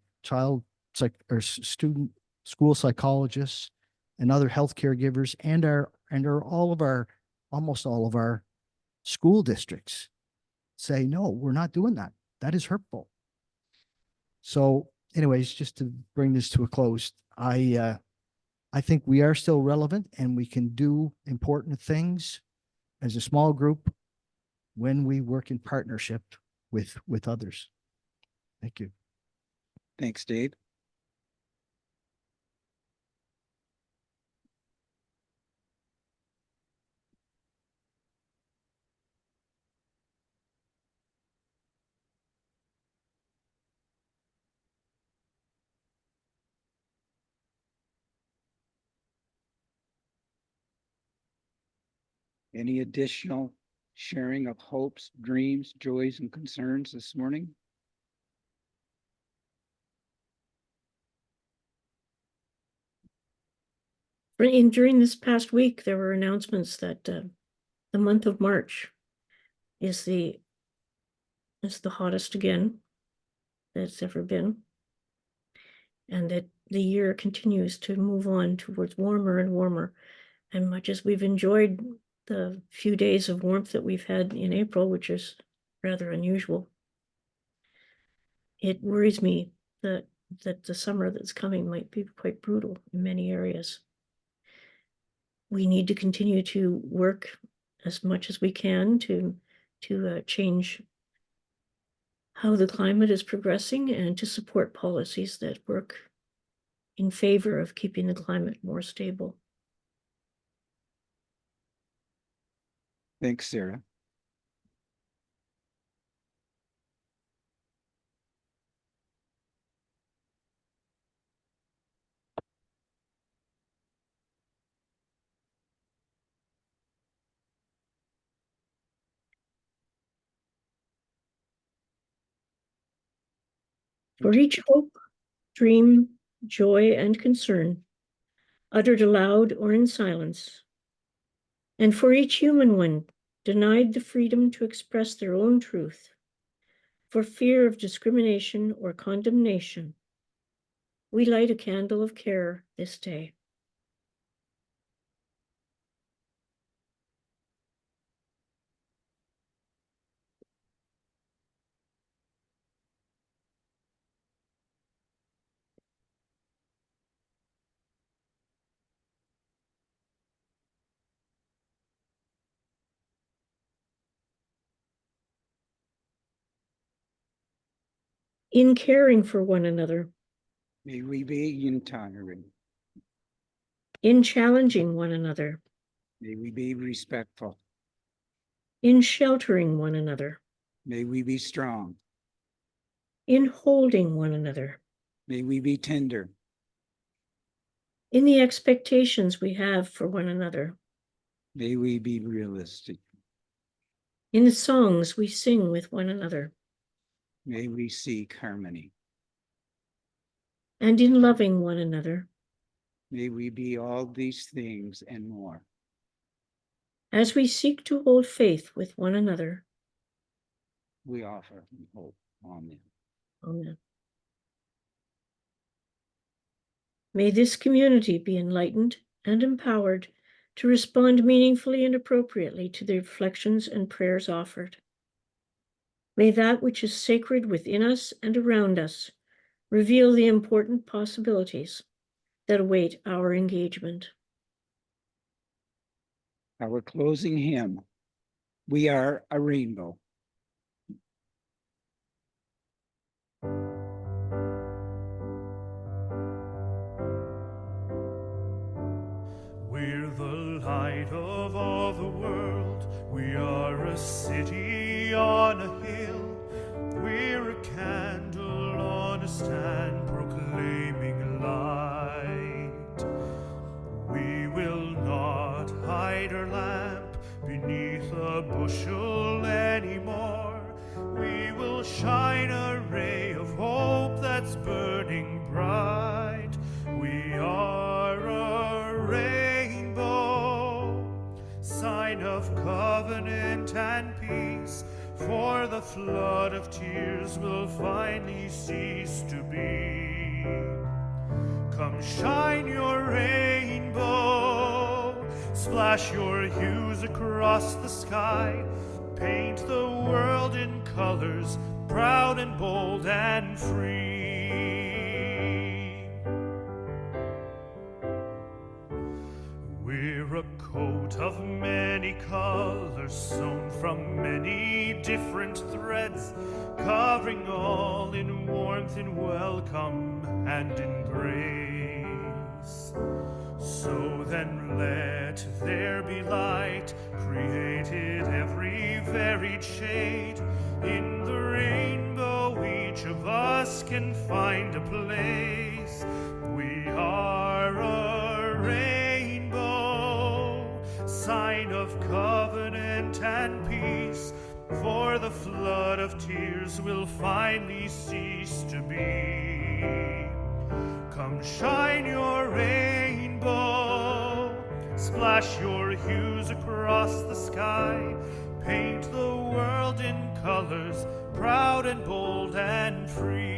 student school psychologists and other health caregivers, and almost all of our school districts say, no, we're not doing that. That is hurtful. So anyways, just to bring this to a close, I think we are still relevant, and we can do important things as a small group when we work in partnership with others. Thank you. Thanks, Dave. Any additional sharing of hopes, dreams, joys, and concerns this morning? During this past week, there were announcements that the month of March is the hottest again that it's ever been, and that the year continues to move on towards warmer and warmer. And much as we've enjoyed the few days of warmth that we've had in April, which is rather unusual, it worries me that the summer that's coming might be quite brutal in many areas. We need to continue to work as much as we can to change how the climate is progressing, and to support policies that work in favor of keeping the climate more stable. Thanks, Sarah. For each hope, dream, joy, and concern, uttered aloud or in silence, and for each human one denied the freedom to express their own truth for fear of discrimination or condemnation, we light a candle of care this day. In caring for one another, May we be intolerant. in challenging one another, May we be respectful. in sheltering one another, May we be strong. in holding one another, May we be tender. in the expectations we have for one another, May we be realistic. in the songs we sing with one another, May we seek harmony. and in loving one another, May we be all these things and more. as we seek to hold faith with one another. We offer hope. Amen. Amen. May this community be enlightened and empowered to respond meaningfully and appropriately to the reflections and prayers offered. May that which is sacred within us and around us reveal the important possibilities that await our engagement. Our closing hymn, We Are a Rainbow. We're the light of all the world. We are a city on a hill. We're a candle on a stand proclaiming light. We will not hide our lamp beneath a bushel anymore. We will shine a ray of hope that's burning bright. We are a rainbow, sign of covenant and peace, for the flood of tears will finally cease to be. Come shine your rainbow, splash your hues across the sky, paint the world in colors, proud and bold and free. We're a coat of many colors, sewn from many different threads, covering all in warmth, in welcome, and in grace. So then let there be light, created every varied shade. In the rainbow each of us can find a place. We are a rainbow, sign of covenant and peace, for the flood of tears will finally cease to be. Come shine your rainbow, splash your hues across the sky, paint the world in colors, proud and bold and free.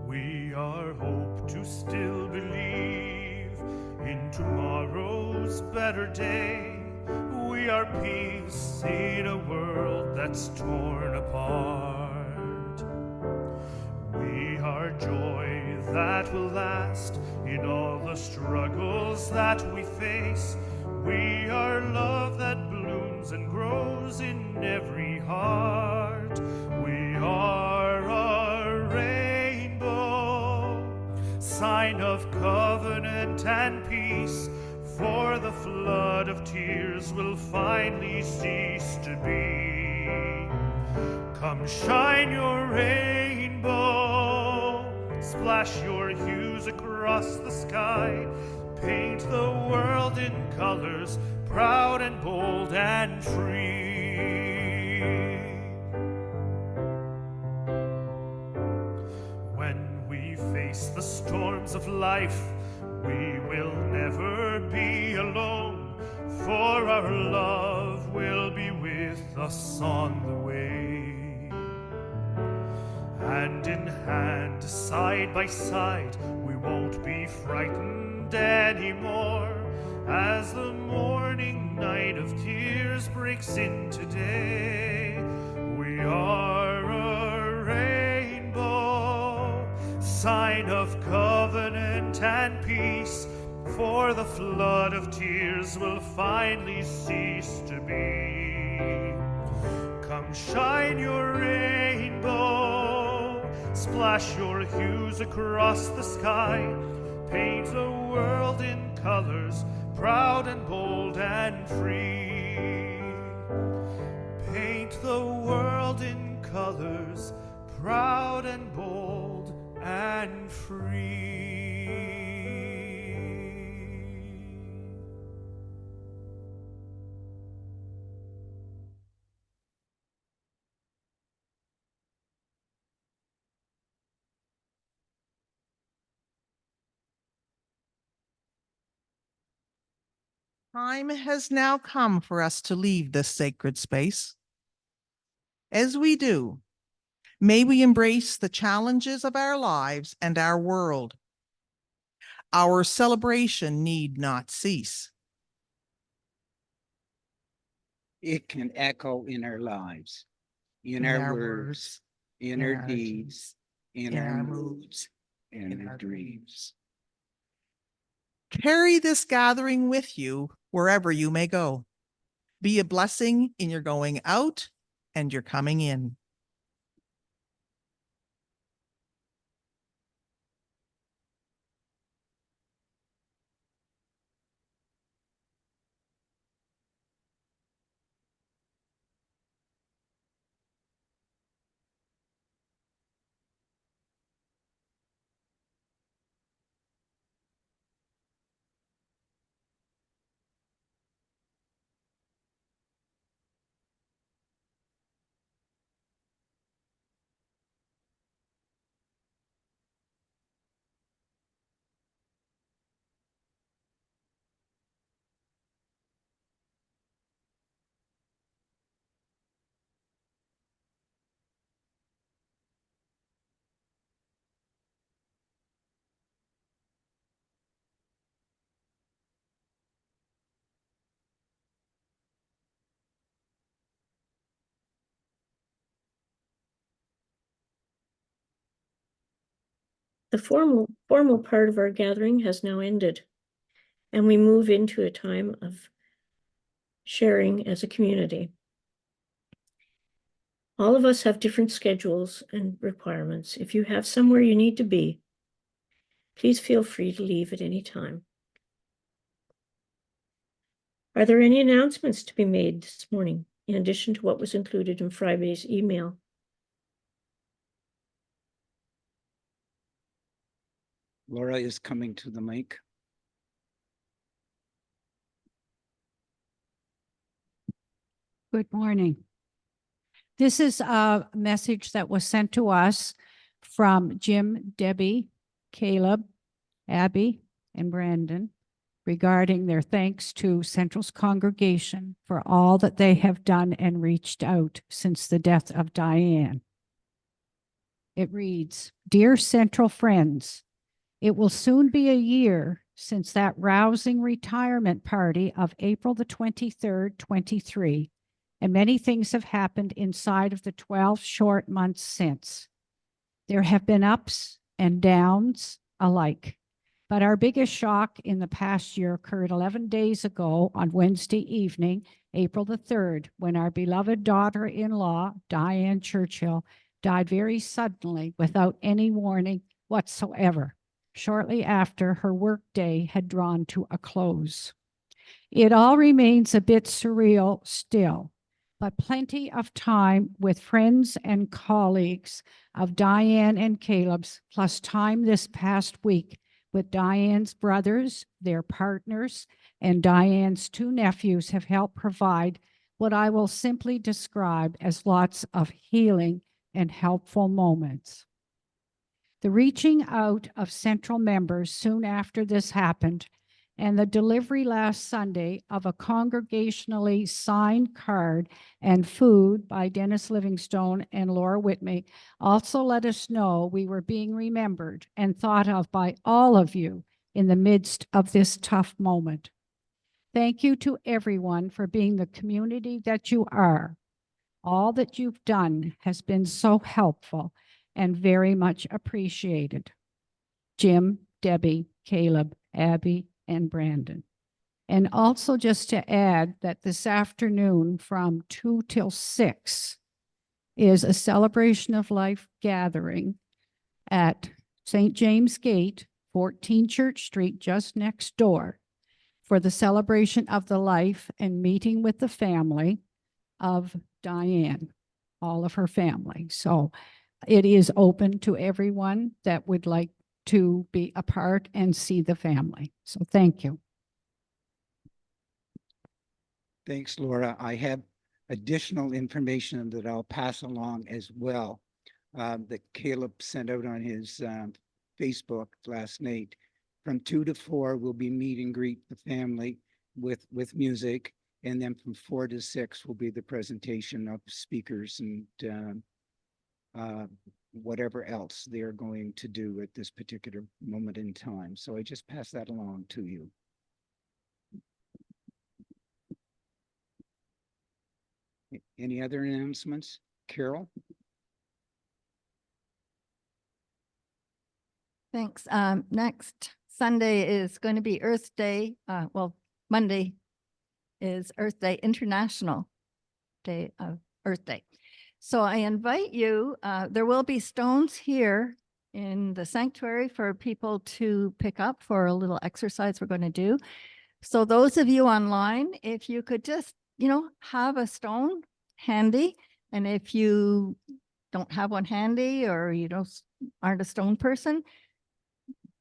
We are hope to still believe in tomorrow's better day. We are peace in a world that's torn apart. We are joy that will last in all the struggles that we face. We are love that blooms and grows in every heart. We are a rainbow, sign of covenant and peace, for the flood of tears will finally cease to be. Come shine your rainbow, splash your hues across the sky, paint the world in colors, proud and bold and free. When we face the storms of life, We will never be alone, for our love will be with us on the way. Hand in hand, side by side, we won't be frightened anymore, as the morning night of tears breaks into day. We are a rainbow, sign of covenant and peace, for the flood of tears will finally cease to be. Come shine your rainbow, splash your hues across the sky, paint the world in colors, proud and bold and free. Paint the world in colors, proud and bold and free. Time has now come for us to leave this sacred space. As we do, may we embrace the challenges of our lives and our world. Our celebration need not cease. It can echo in our lives, in our words, in our deeds, in our moods, in our dreams. Carry this gathering with you wherever you may go. Be a blessing in your going out and your coming in. The formal part of our gathering has now ended, and we move into a time of sharing as a community. All of us have different schedules and requirements. If you have somewhere you need to be, please feel free to leave at any time. Are there any announcements to be made this morning, in addition to what was included in Friday's email? Laura is coming to the mic. Good morning. This is a message that was sent to us from Jim, Debbie, Caleb, Abby, and Brandon regarding their thanks to Central's congregation for all that they have done and reached out since the death of Diane. It reads, "Dear Central friends, it will soon be a year since that rousing retirement party of April the 23rd, 23, and many things have happened inside of the 12 short months since. There have been ups and downs alike, but our biggest shock in the past year occurred 11 days ago on Wednesday evening, April the 3rd, when our beloved daughter-in-law, Diane Churchill, died very suddenly without any warning whatsoever, shortly after her workday had drawn to a close. It all remains a bit surreal still, but plenty of time with friends and colleagues of Diane and Caleb's, plus time this past week with Diane's brothers, their partners, and Diane's 2 nephews have helped provide what I will simply describe as lots of healing and helpful moments. The reaching out of Central members soon after this happened, and the delivery last Sunday of a congregationally signed card and food by Dennis Livingstone and Laura Whitmay also let us know we were being remembered and thought of by all of you in the midst of this tough moment. Thank you to everyone for being the community that you are. All that you've done has been so helpful and very much appreciated. Jim, Debbie, Caleb, Abby, and Brandon. And also just to add that this afternoon from 2 till 6 is a celebration of life gathering at St. James Gate, 14 Church Street, just next door, for the celebration of the life and meeting with the family of Diane, all of her family. So it is open to everyone that would like to be a part and see the family. So thank you. Thanks, Laura. I have additional information that I'll pass along as well, that Caleb sent out on his Facebook last night. From 2 to 4, we'll be meet and greet the family with music. And then from 4 to 6 will be the presentation of speakers and whatever else they're going to do at this particular moment in time. So I just pass that along to you. Any other announcements? Carol? Thanks. Next Sunday is going to be Earth Day. Monday is Earth Day, International Day of Earth Day. So I invite you, there will be stones here in the sanctuary for people to pick up for a little exercise we're going to do. So those of you online, if you could just, have a stone handy. And if you don't have one handy or aren't a stone person,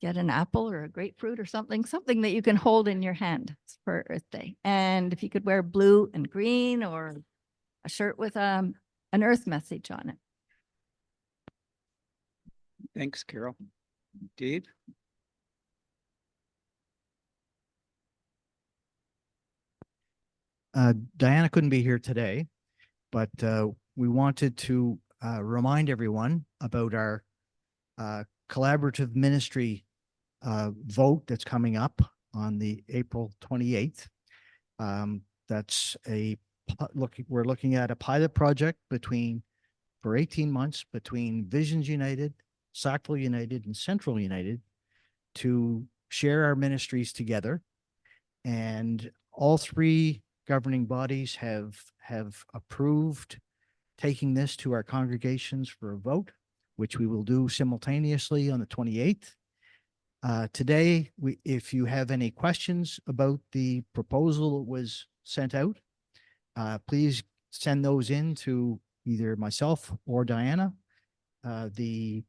get an apple or a grapefruit or something that you can hold in your hand for Earth Day. And if you could wear blue and green or a shirt with an earth message on it. Thanks, Carol. Dave? Diana couldn't be here today, but we wanted to remind everyone about our collaborative ministry vote that's coming up on the April 28th. That's we're looking at a pilot project for 18 months between Visions United, Sackville United, and Central United to share our ministries together. And all three governing bodies have approved taking this to our congregations for a vote, which we will do simultaneously on the 28th. Today, if you have any questions about the proposal that was sent out, please send those in to either myself or Diana. The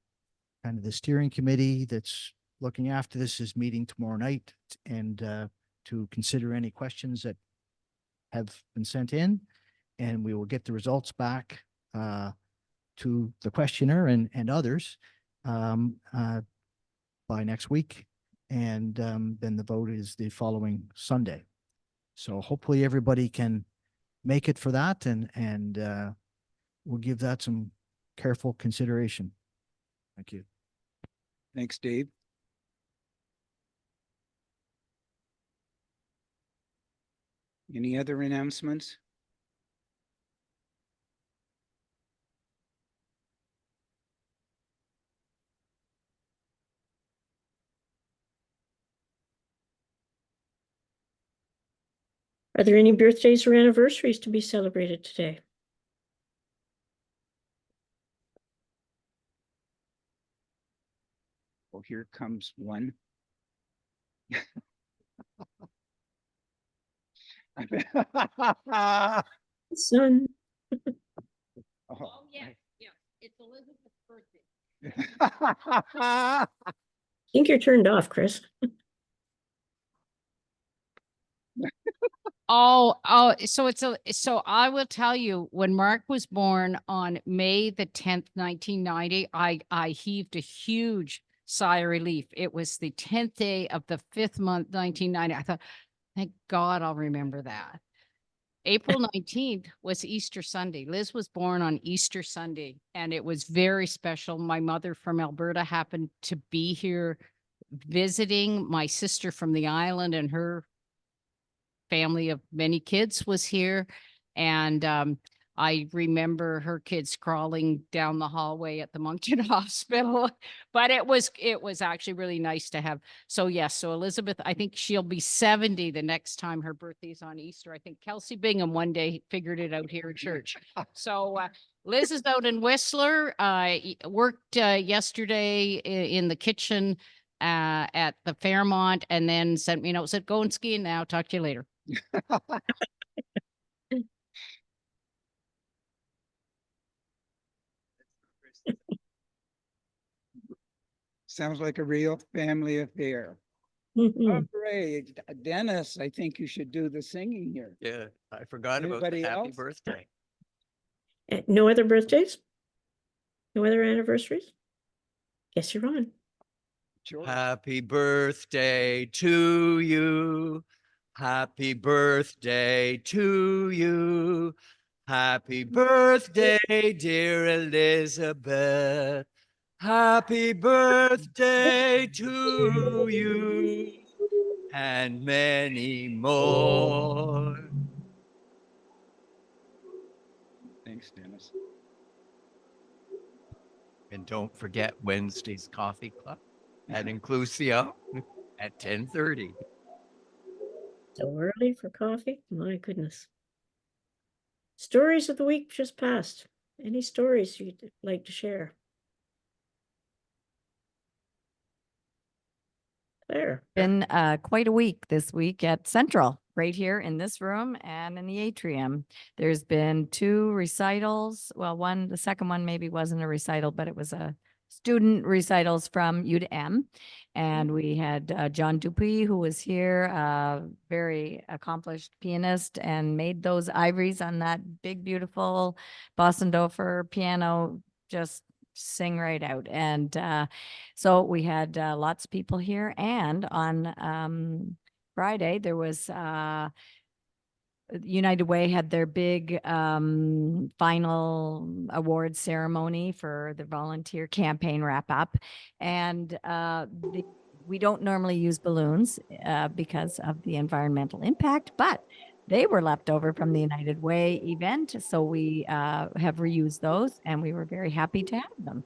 steering committee that's looking after this is meeting tomorrow night and to consider any questions that have been sent in, and we will get the results back to the questioner and others by next week. And then the vote is the following Sunday. So hopefully everybody can make it for that, and we'll give that some careful consideration. Thank you. Thanks, Dave. Any other announcements? Are there any birthdays or anniversaries to be celebrated today? Well, here comes one. Son. Oh, yeah. It's Elizabeth's birthday. I think you're turned off, Chris. So I will tell you, when Mark was born on May the 10th, 1990, I heaved a huge sigh of relief. It was the 10th day of the 5th month, 1990. I thought, thank God I'll remember that. April 19th was Easter Sunday. Liz was born on Easter Sunday, and it was very special. My mother from Alberta happened to be here visiting. My sister from the island and her family of many kids was here. And I remember her kids crawling down the hallway at the Moncton Hospital, but it was actually really nice to have. So yes, so Elizabeth, I think she'll be 70 the next time her birthday's on Easter. I think Kelsey Bingham one day figured it out here at church. So Liz is out in Whistler. Worked yesterday in the kitchen at the Fairmont, and then sent me a note, said, "Going skiing now. Talk to you later." Sounds like a real family affair. Mhm. Great. Dennis, I think you should do the singing here. Yeah, I forgot about Anybody the happy else? birthday. No other birthdays? No other anniversaries? Guess you're on. Sure. Happy birthday to you. Happy birthday to you. Happy birthday, dear Elizabeth. Happy birthday to you and many more. Thanks, Dennis. And don't forget Wednesday's coffee club at Inclusio at 10:30. So early for coffee? My goodness. Stories of the week just passed. Any stories you'd like to share? Claire. Been quite a week this week at Central, right here in this room and in the atrium. There's been 2 recitals. Well, the second one maybe wasn't a recital, but it was a student recitals from U to M. And we had John Dupuy, who was here, very accomplished pianist, and made those ivories on that big, beautiful Bosendorfer piano just sing right out. And so we had lots of people here. And on Friday, there was United Way had their big final award ceremony for the volunteer campaign wrap up. And we don't normally use balloons because of the environmental impact, but they were left over from the United Way event. So we have reused those, and we were very happy to have them.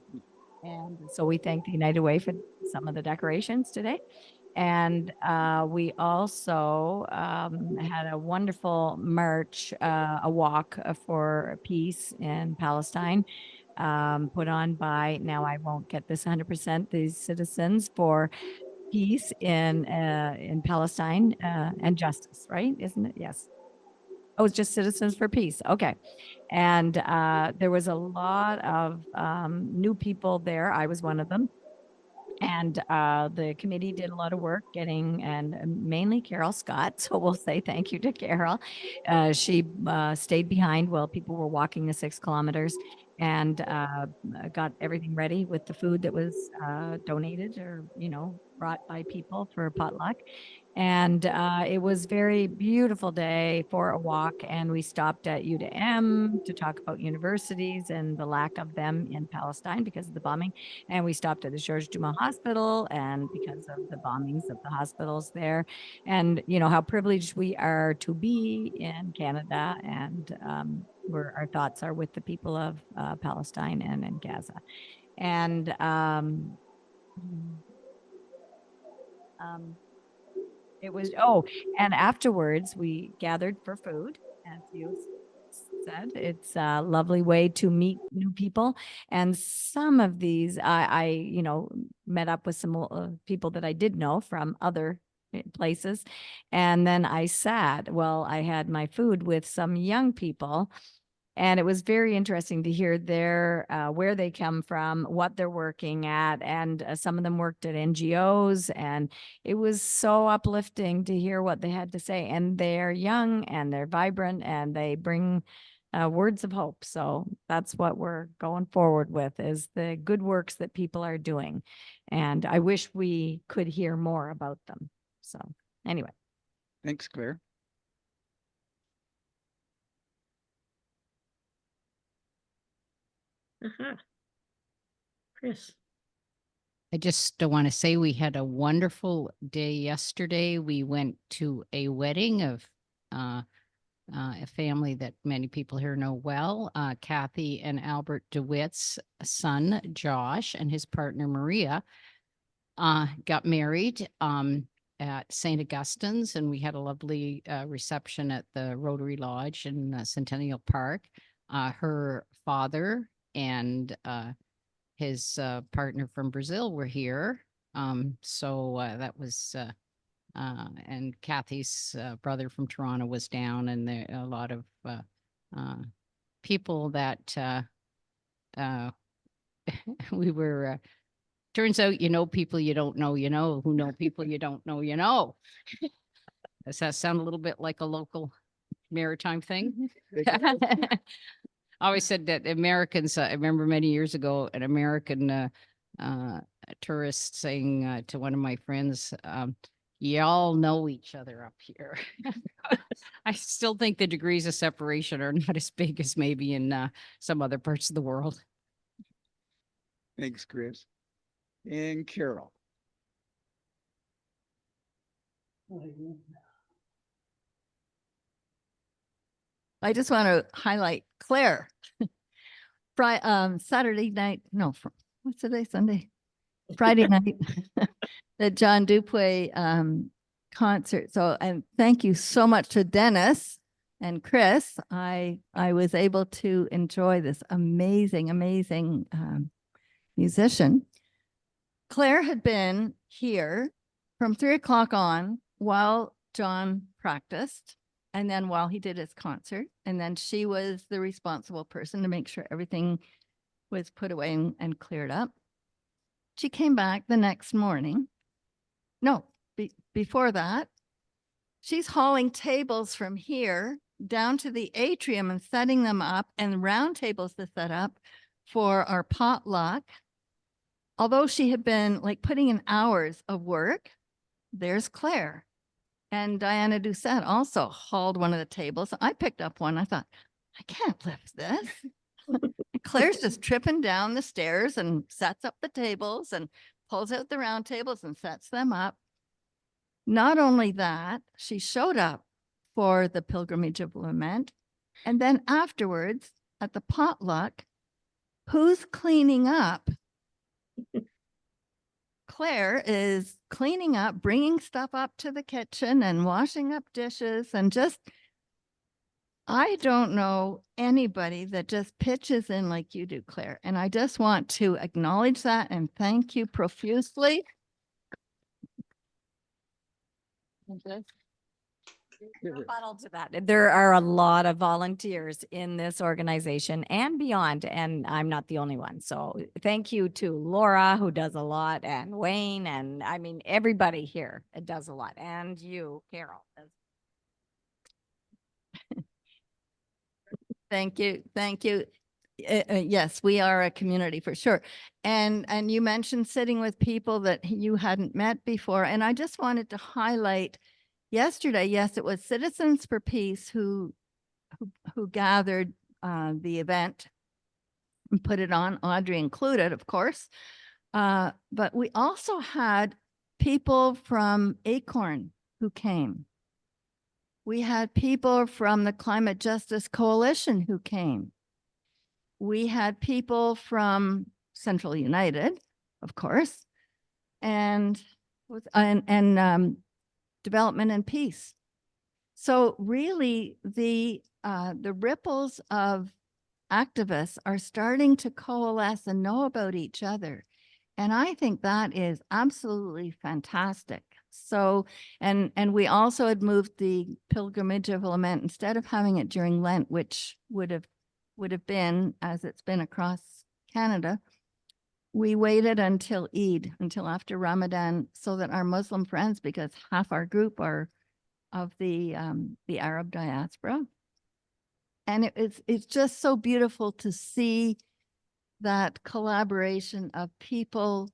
And so we thank the United Way for some of the decorations today. And we also had a wonderful march, a walk for peace in Palestine, put on by, now I won't get this 100%, these Citizens for Peace in Palestine and Justice, right? Isn't it? Yes. Oh, it's just Citizens for Peace. Okay. And there was a lot of new people there. I was one of them. And the committee did a lot of work getting, and mainly Carol Scott. So we'll say thank you to Carol. She stayed behind while people were walking the 6 kilometers and got everything ready with the food that was donated or, brought by people for potluck. And it was very beautiful day for a walk. And we stopped at U to M to talk about universities and the lack of them in Palestine because of the bombing. And we stopped at the Georges Dumas Hospital, and because of the bombings of the hospitals there, and how privileged we are to be in Canada, and where our thoughts are with the people of Palestine and in Gaza. And it was, and afterwards we gathered for food, as you said. It's a lovely way to meet new people. And some of these, I met up with some people that I did know from other places. And then I had my food with some young people. And it was very interesting to hear their, where they come from, what they're working at. And some of them worked at NGOs, and it was so uplifting to hear what they had to say. And they're young and they're vibrant and they bring words of hope. So that's what we're going forward with, is the good works that people are doing. And I wish we could hear more about them. So anyway. Thanks, Claire. Aha. Chris. I just want to say we had a wonderful day yesterday. We went to a wedding of a family that many people here know well, Kathy and Albert DeWitt's son, Josh, and his partner, Maria, got married at St. Augustine's, and we had a lovely reception at the Rotary Lodge in Centennial Park. Her father and his partner from Brazil were here. So that was, and Kathy's brother from Toronto was down, and there a lot of people that we were, turns out, people you don't know, who know people you don't know, Does that sound a little bit like a local maritime thing? I always said that Americans, I remember many years ago, an American tourist saying to one of my friends, y'all know each other up here. I still think the degrees of separation are not as big as maybe in some other parts of the world. Thanks, Chris. And Carol. I just want to highlight Claire. Saturday night, no, what's today? Sunday, Friday night, the John Dupuy concert. So, and thank you so much to Dennis and Chris. I was able to enjoy this amazing musician. Claire had been here from 3 o'clock on while John practiced, and then while he did his concert, and then she was the responsible person to make sure everything was put away and cleared up. She came back the next morning. No, before that, she's hauling tables from here down to the atrium and setting them up, and round tables to set up for our potluck. Although she had been like putting in hours of work, there's Claire. And Diana Doucette also hauled one of the tables. I picked up one. I thought, I can't lift this. Claire's just tripping down the stairs and sets up the tables and pulls out the round tables and sets them up. Not only that, she showed up for the Pilgrimage of Lament. And then afterwards, at the potluck, who's cleaning up? Claire is cleaning up, bringing stuff up to the kitchen and washing up dishes, and just, I don't know anybody that just pitches in like you do, Claire. And I just want to acknowledge that and thank you profusely. Rebuttal to that. There are a lot of volunteers in this organization and beyond, and I'm not the only one. So thank you to Laura, who does a lot, and Wayne, and I mean, everybody here does a lot, and you, Carol. Thank you. Thank you. Yes, we are a community for sure. And you mentioned sitting with people that you hadn't met before. And I just wanted to highlight yesterday, yes, it was Citizens for Peace who gathered the event and put it on, Audrey included, of course. But we also had people from Acorn who came. We had people from the Climate Justice Coalition who came. We had people from Central United, of course, and Development and Peace. So really the ripples of activists are starting to coalesce and know about each other. And I think that is absolutely fantastic. So, and we also had moved the Pilgrimage of Lament, instead of having it during Lent, which would have would have been, as it's been across Canada, we waited until Eid, until after Ramadan, so that our Muslim friends, because half our group are of the Arab diaspora. And it's just so beautiful to see that collaboration of people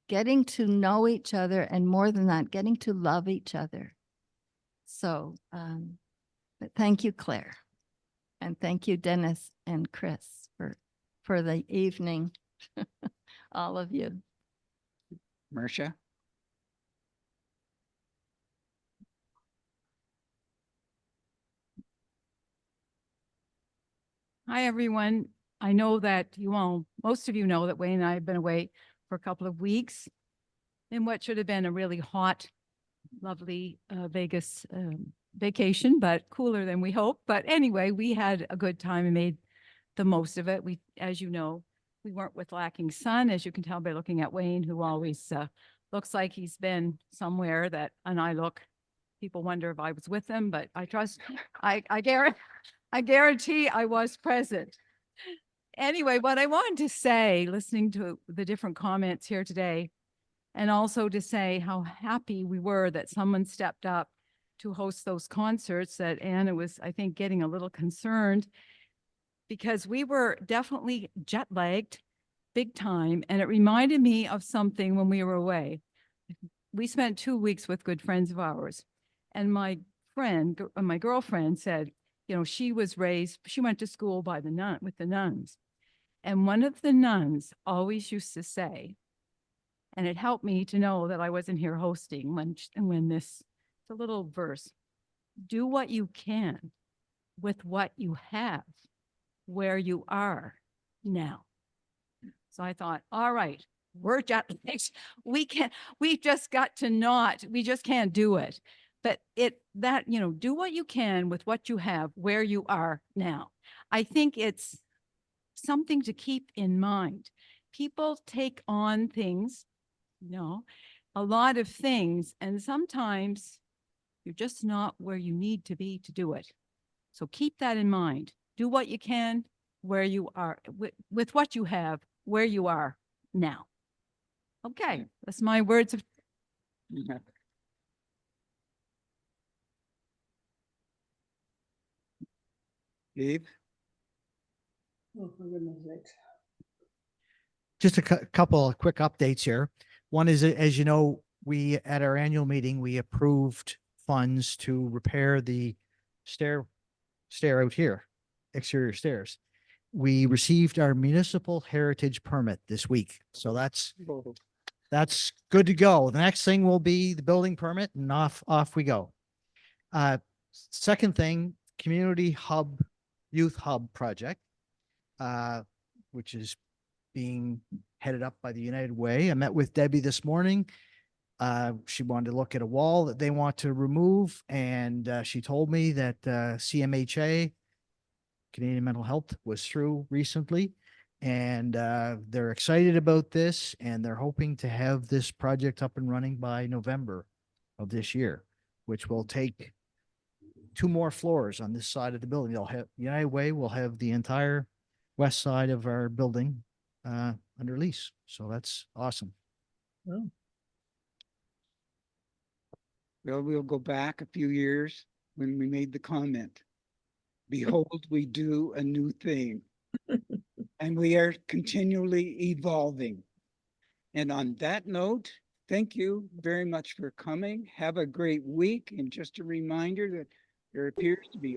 getting to know each other, and more than that, getting to love each other. So but thank you, Claire. And thank you, Dennis and Chris, for the evening, all of you. Marcia? Hi, everyone. I know that most of you know that Wayne and I have been away for a couple of weeks in what should have been a really hot, lovely Vegas vacation, but cooler than we hoped. But anyway, we had a good time and made the most of it. As you know, we weren't with lacking sun, as you can tell by looking at Wayne, who always looks like he's been somewhere and people wonder if I was with him, but I trust, I guarantee I was present. Anyway, what I wanted to say, listening to the different comments here today, and also to say how happy we were that someone stepped up to host those concerts, that Anna was, I think, getting a little concerned, because we were definitely jet lagged big time. And it reminded me of something when we were away. We spent 2 weeks with good friends of ours. And my girlfriend said, she went to school with the nuns. And one of the nuns always used to say, and it helped me to know that I wasn't here hosting when it's a little verse, do what you can with what you have, where you are now. So I thought, all right, we're jet lagged. We just can't do it. But do what you can with what you have, where you are now. I think it's something to keep in mind. People take on things, a lot of things, and sometimes you're just not where you need to be to do it. So keep that in mind. Do what you can where you are, with what you have, where you are now. Okay, that's my words of. Dave? Oh, for goodness sakes. Just a couple of quick updates here. One is, as you know, at our annual meeting, we approved funds to repair the stair out here, exterior stairs. We received our municipal heritage permit this week. So that's good to go. The next thing will be the building permit, and off we go. Second thing, community hub, youth hub project, which is being headed up by the United Way. I met with Debbie this morning. She wanted to look at a wall that they want to remove. And she told me that CMHA, Canadian Mental Health, was through recently. And they're excited about this. And they're hoping to have this project up and running by November of this year, which will take 2 more floors on this side of the building. United Way will have the entire west side of our building under lease. So that's awesome. Oh. Well, we'll go back a few years when we made the comment. Behold, we do a new thing. And we are continually evolving. And on that note, thank you very much for coming. Have a great week. And just a reminder that there appears to be